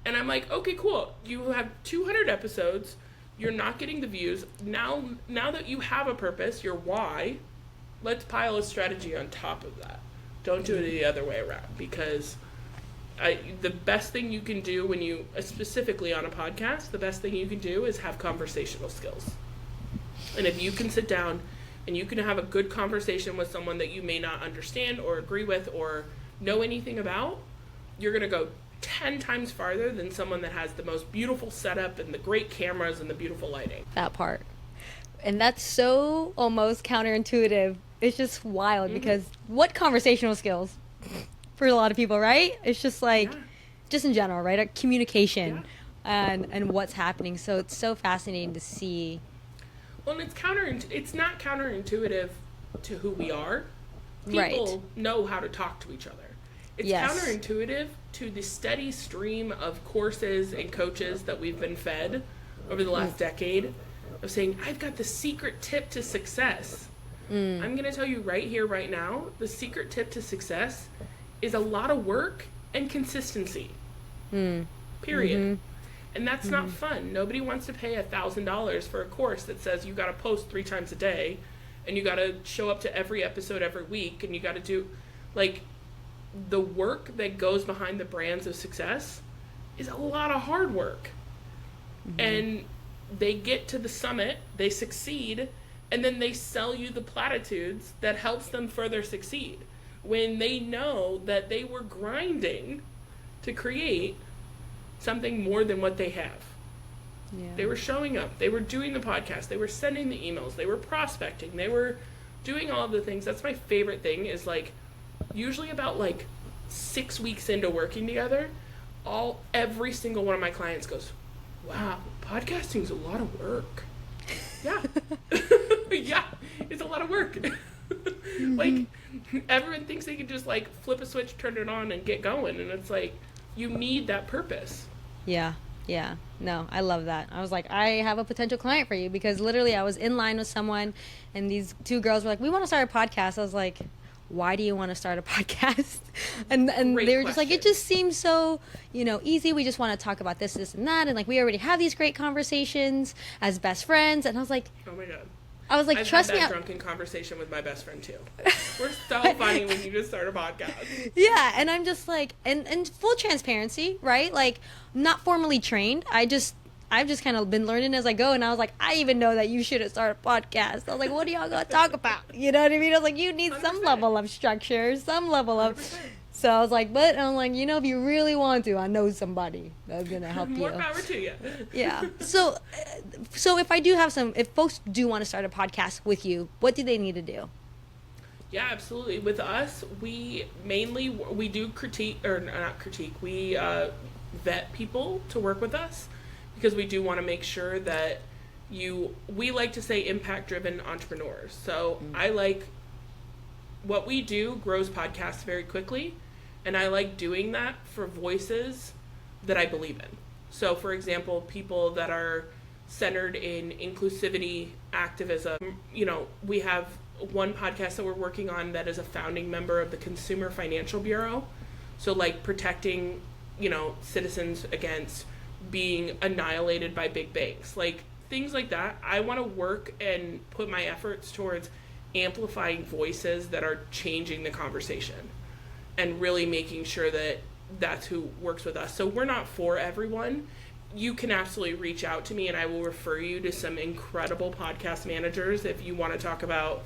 And I'm like, okay, cool. You have 200 episodes. You're not getting the views. Now that you have a purpose, your why, let's pile a strategy on top of that. Don't do it the other way around, because the best thing you can do when you, specifically on a podcast, the best thing you can do is have conversational skills. And if you can sit down and you can have a good conversation with someone that you may not understand or agree with or know anything about, you're going to go 10 times farther than someone that has the most beautiful setup and the great cameras and the beautiful lighting.
That part. And that's so almost counterintuitive. It's just wild because what conversational skills for a lot of people, right? It's just like, just in general, right? Communication and what's happening. So it's so fascinating to see.
Well, and it's not counterintuitive to who we are. People know how to talk to each other. It's counterintuitive to the steady stream of courses and coaches that we've been fed over the last decade of saying, I've got the secret tip to success. I'm going to tell you right here, right now, the secret tip to success is a lot of work and consistency. Period. And that's not fun. Nobody wants to pay $1,000 for a course that says you got to post 3 times a day and you got to show up to every episode every week, and you got to do, like, the work that goes behind the brands of success is a lot of hard work. Mm-hmm. And they get to the summit, they succeed, and then they sell you the platitudes that helps them further succeed, when they know that they were grinding to create something more than what they have. Yeah. They were showing up, they were doing the podcast, they were sending the emails, they were prospecting, they were doing all of the things. That's my favorite thing, is like, usually about like 6 weeks into working together, every single one of my clients goes, wow, podcasting's a lot of work. Yeah. Yeah, it's a lot of work. Mm-hmm. Like, everyone thinks they can just like flip a switch, turn it on, and get going, and it's like, you need that purpose.
Yeah. No, I love that. I was like, I have a potential client for you, because literally I was in line with someone, and these two girls were like, we want to start a podcast. I was like, why do you want to start a podcast? And they were just like, it just seems so, easy. We just want to talk about this, and that. And like, we already have these great conversations as best friends. And I was like,
oh my God.
I was like,
I've
trust
had
me.
that drunken conversation with my best friend too. We're so funny when you just start a podcast.
Yeah. And I'm just like, and full transparency, right? Like, not formally trained. I've just kind of been learning as I go, and I was like, I even know that you shouldn't start a podcast. I was like, what are y'all going to talk about? You know what I mean? I was like, you need 100%. Some level of structure, some level of... 100%. So I was like, but I'm like, if you really want to, I know somebody that's going to help you.
More power to you.
Yeah. So if folks do want to start a podcast with you, what do they need to do?
Yeah, absolutely. With us, we do critique, or not critique, we vet people to work with us, because we do want to make sure that we like to say impact-driven entrepreneurs. So I like, what we do grows podcasts very quickly, and I like doing that for voices that I believe in. So for example, people that are centered in inclusivity, activism. We have one podcast that we're working on that is a founding member of the Consumer Financial Bureau. So like protecting, citizens against being annihilated by big banks, like things like that. I want to work and put my efforts towards amplifying voices that are changing the conversation and really making sure that that's who works with us. So we're not for everyone. You can absolutely reach out to me, and I will refer you to some incredible podcast managers if you want to talk about,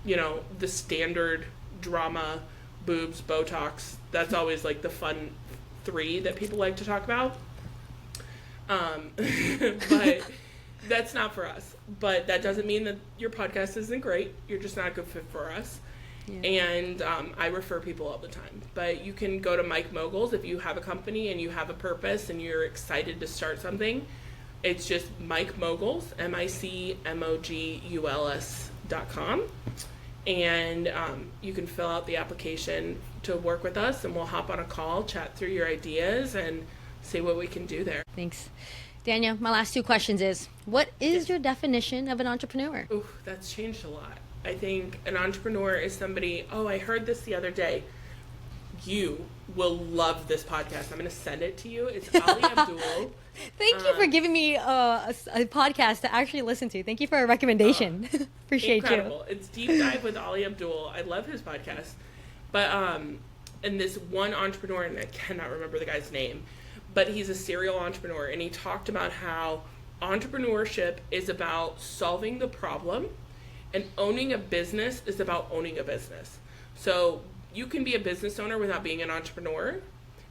the standard drama, boobs, Botox. That's always like the fun 3 that people like to talk about. But that's not for us. But that doesn't mean that your podcast isn't great. You're just not a good fit for us. Yeah. And I refer people all the time. But you can go to MicMoguls if you have a company and you have a purpose and you're excited to start something. It's just MicMoguls, MicMoguls.com. And you can fill out the application to work with us, and we'll hop on a call, chat through your ideas, and see what we can do there.
Thanks. Danyah, my last 2 questions is, what is your definition of an entrepreneur?
Ooh, that's changed a lot. I think an entrepreneur is somebody, I heard this the other day. You will love this podcast. I'm going to send it to you. It's Ali Abdul.
Thank you for giving me a podcast to actually listen to. Thank you for a recommendation. Appreciate
incredible. It's Deep Dive with Ali Abdul. I love his podcast. But, and this one entrepreneur, and I cannot remember the guy's name, but he's a serial entrepreneur, and he talked about how entrepreneurship is about solving the problem, and owning a business is about owning a business. So you can be a business owner without being an entrepreneur.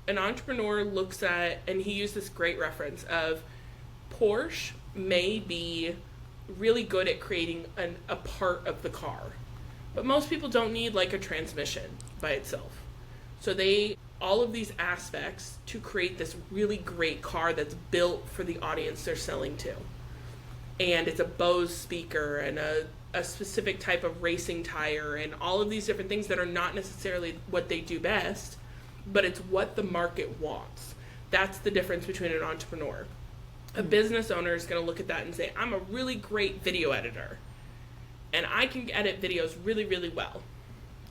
An entrepreneur looks at, and he used this great reference of, Porsche may be really good at creating a part of the car, but most people don't need like a transmission by itself. So all of these aspects to create this really great car that's built for the audience they're selling to. And it's a Bose speaker and a specific type of racing tire and all of these different things that are not necessarily what they do best, but it's what the market wants. That's the difference between an entrepreneur. A business owner is going to look at that and say, I'm a really great video editor, and I can edit videos really, really well.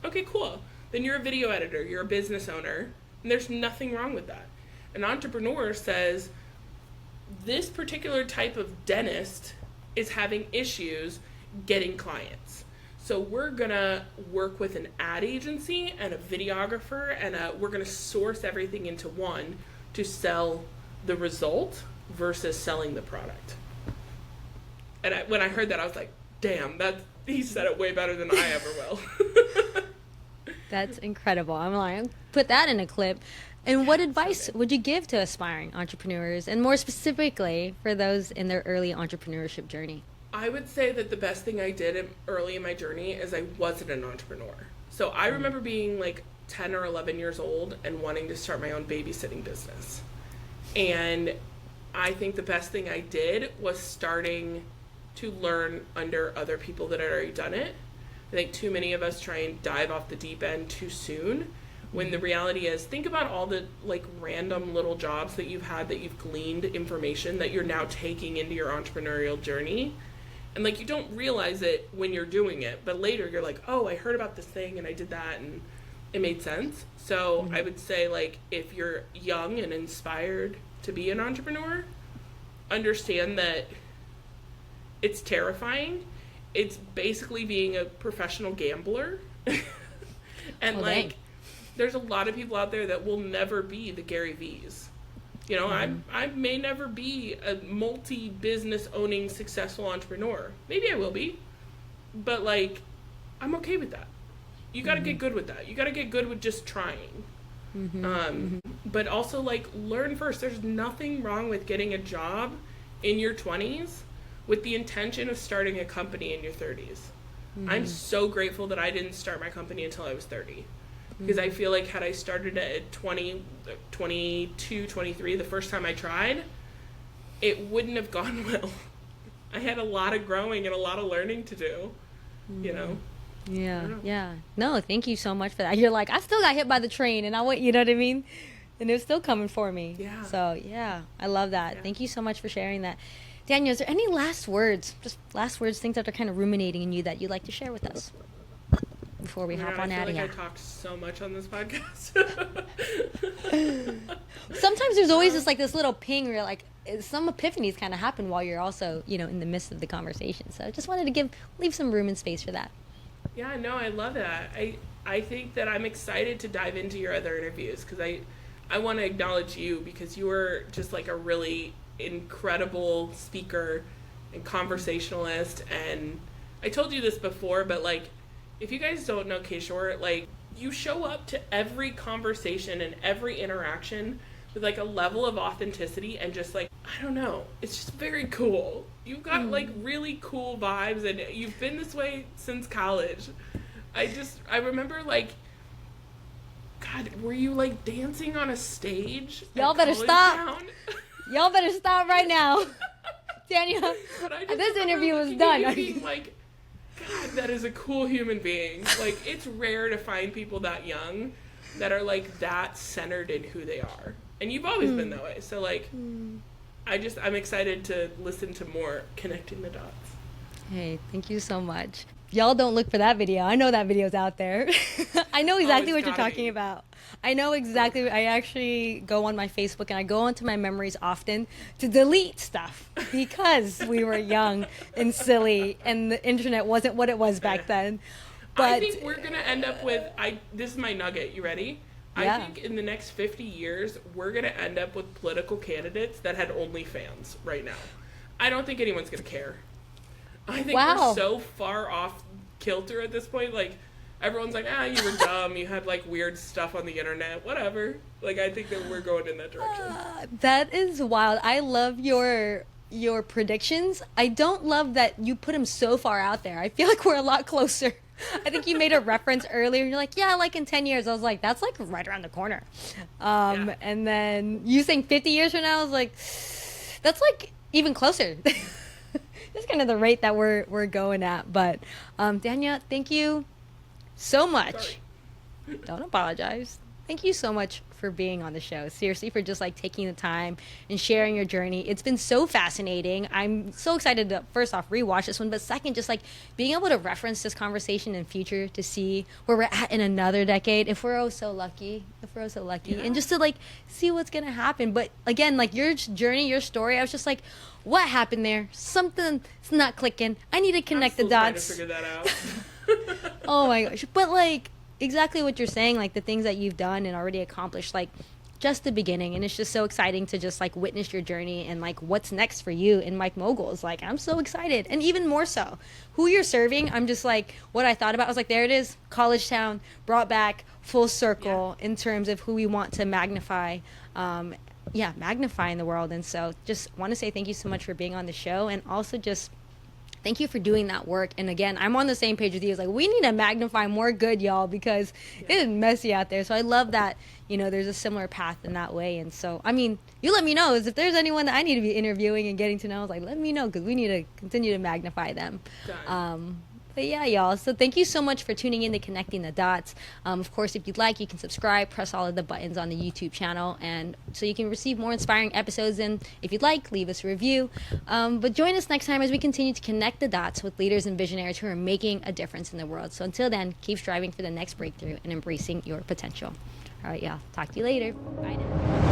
Okay, cool. Then you're a video editor, you're a business owner, and there's nothing wrong with that. An entrepreneur says, this particular type of dentist is having issues getting clients. So we're going to work with an ad agency and a videographer, and we're going to source everything into one to sell the result versus selling the product. And when I heard that, I was like, damn, he said it way better than I ever will.
That's incredible. I'm like, put that in a clip. And what advice would you give to aspiring entrepreneurs, and more specifically for those in their early entrepreneurship journey?
I would say that the best thing I did early in my journey is I wasn't an entrepreneur. So I remember being like 10 or 11 years old and wanting to start my own babysitting business. And I think the best thing I did was starting to learn under other people that had already done it. I think too many of us try and dive off the deep end too soon, when the reality is, think about all the like random little jobs that you've had, that you've gleaned information that you're now taking into your entrepreneurial journey. And like, you don't realize it when you're doing it, but later you're like, oh, I heard about this thing and I did that and it made sense. So I would say, like, if you're young and inspired to be an entrepreneur, understand that it's terrifying. It's basically being a professional gambler. And there's a lot of people out there that will never be the Gary Vees. You know, I may never be a multi-business owning successful entrepreneur. Maybe I will be, but like, I'm okay with that. You got to get good with that. You got to get good with just trying. But also, like, learn first. There's nothing wrong with getting a job in your 20s with the intention of starting a company in your 30s. I'm so grateful that I didn't start my company until I was 30. Because I feel like had I started at 20, 22, 23, the first time I tried, it wouldn't have gone well. I had a lot of growing and a lot of learning to do, you know?
Yeah. No, thank you so much for that. You're like, I still got hit by the train, and I went, you know what I mean? And it was still coming for me.
Yeah.
So, yeah, I love that. Yeah. Thank you so much for sharing that. Danyah, is there any last words, things that are kind of ruminating in you that you'd like to share with us before we hop on out of here?
I talked so much on this podcast.
Sometimes there's always this little ping where, like, some epiphanies kind of happen while you're also, you know, in the midst of the conversation. So I just wanted to leave some room and space for that.
Yeah, no, I love that. I think that I'm excited to dive into your other interviews, because I want to acknowledge you, because you are just like a really incredible speaker and conversationalist. And I told you this before, but like, if you guys don't know Kishore, like, you show up to every conversation and every interaction with like a level of authenticity and just like, I don't know, it's just very cool. You've got like really cool vibes, and you've been this way since college. I remember, like, God, were you like dancing on a stage?
Y'all better stop. Y'all better stop right now. Danyah, this interview was done.
Being like, God, that is a cool human being. Like, it's rare to find people that young that are like that centered in who they are. And you've always been that way. So like, I'm excited to listen to more Connecting the Dots.
Hey, thank you so much. Y'all don't look for that video. I know that video's out there. I know exactly what you're talking about. I know exactly. I actually go on my Facebook and I go onto my memories often to delete stuff because we were young and silly and the internet wasn't what it was back then. But
I think we're going to end up with, this is my nugget. You ready? Yeah. I think in the next 50 years, we're going to end up with political candidates that had OnlyFans right now. I don't think anyone's going to care. I think we're so far off kilter at this point. Like, everyone's like, you were dumb. You had, like, weird stuff on the internet. Whatever. Like, I think that we're going in that direction.
That is wild. I love your predictions. I don't love that you put them so far out there. I feel like we're a lot closer. I think you made a reference earlier, and you're like, yeah, like in 10 years. I was like, that's like right around the corner. And then you saying 50 years from now, I was like, that's like even closer. That's kind of the rate that we're going at. But Danyah, thank you so much.
Sorry.
Don't apologize. Thank you so much for being on the show. Seriously, for just like taking the time and sharing your journey. It's been so fascinating. I'm so excited to, first off, rewatch this one, but second, just like being able to reference this conversation in future to see where we're at in another decade, if we're so lucky, and just to like see what's gonna happen. But again, like your journey, your story, I was just like, what happened there? Something's not clicking. I need to connect the dots.
I'm still trying to figure that out.
Oh my gosh. But like exactly what you're saying, like the things that you've done and already accomplished, like just the beginning. And it's just so exciting to just like witness your journey and like what's next for you in MicMoguls. Like I'm so excited. And even more so, who you're serving, I'm just like what I thought about. I was like, there it is, college town, brought back full circle in terms of who we want to magnify. Magnify in the world. And so just want to say thank you so much for being on the show, and also just thank you for doing that work. And again, I'm on the same page with you. It's like, we need to magnify more good, y'all, because it is messy out there. So I love that, there's a similar path in that way. And so, I mean, you let me know if there's anyone that I need to be interviewing and getting to know. I was like, let me know, because we need to continue to magnify them. But yeah, y'all. So thank you so much for tuning in to Connecting the Dots. Of course, if you'd like, you can subscribe, press all of the buttons on the YouTube channel, and so you can receive more inspiring episodes. And if you'd like, leave us a review. But join us next time as we continue to connect the dots with leaders and visionaries who are making a difference in the world. So until then, keep striving for the next breakthrough and embracing your potential. All right, y'all. Talk to you later. Bye now.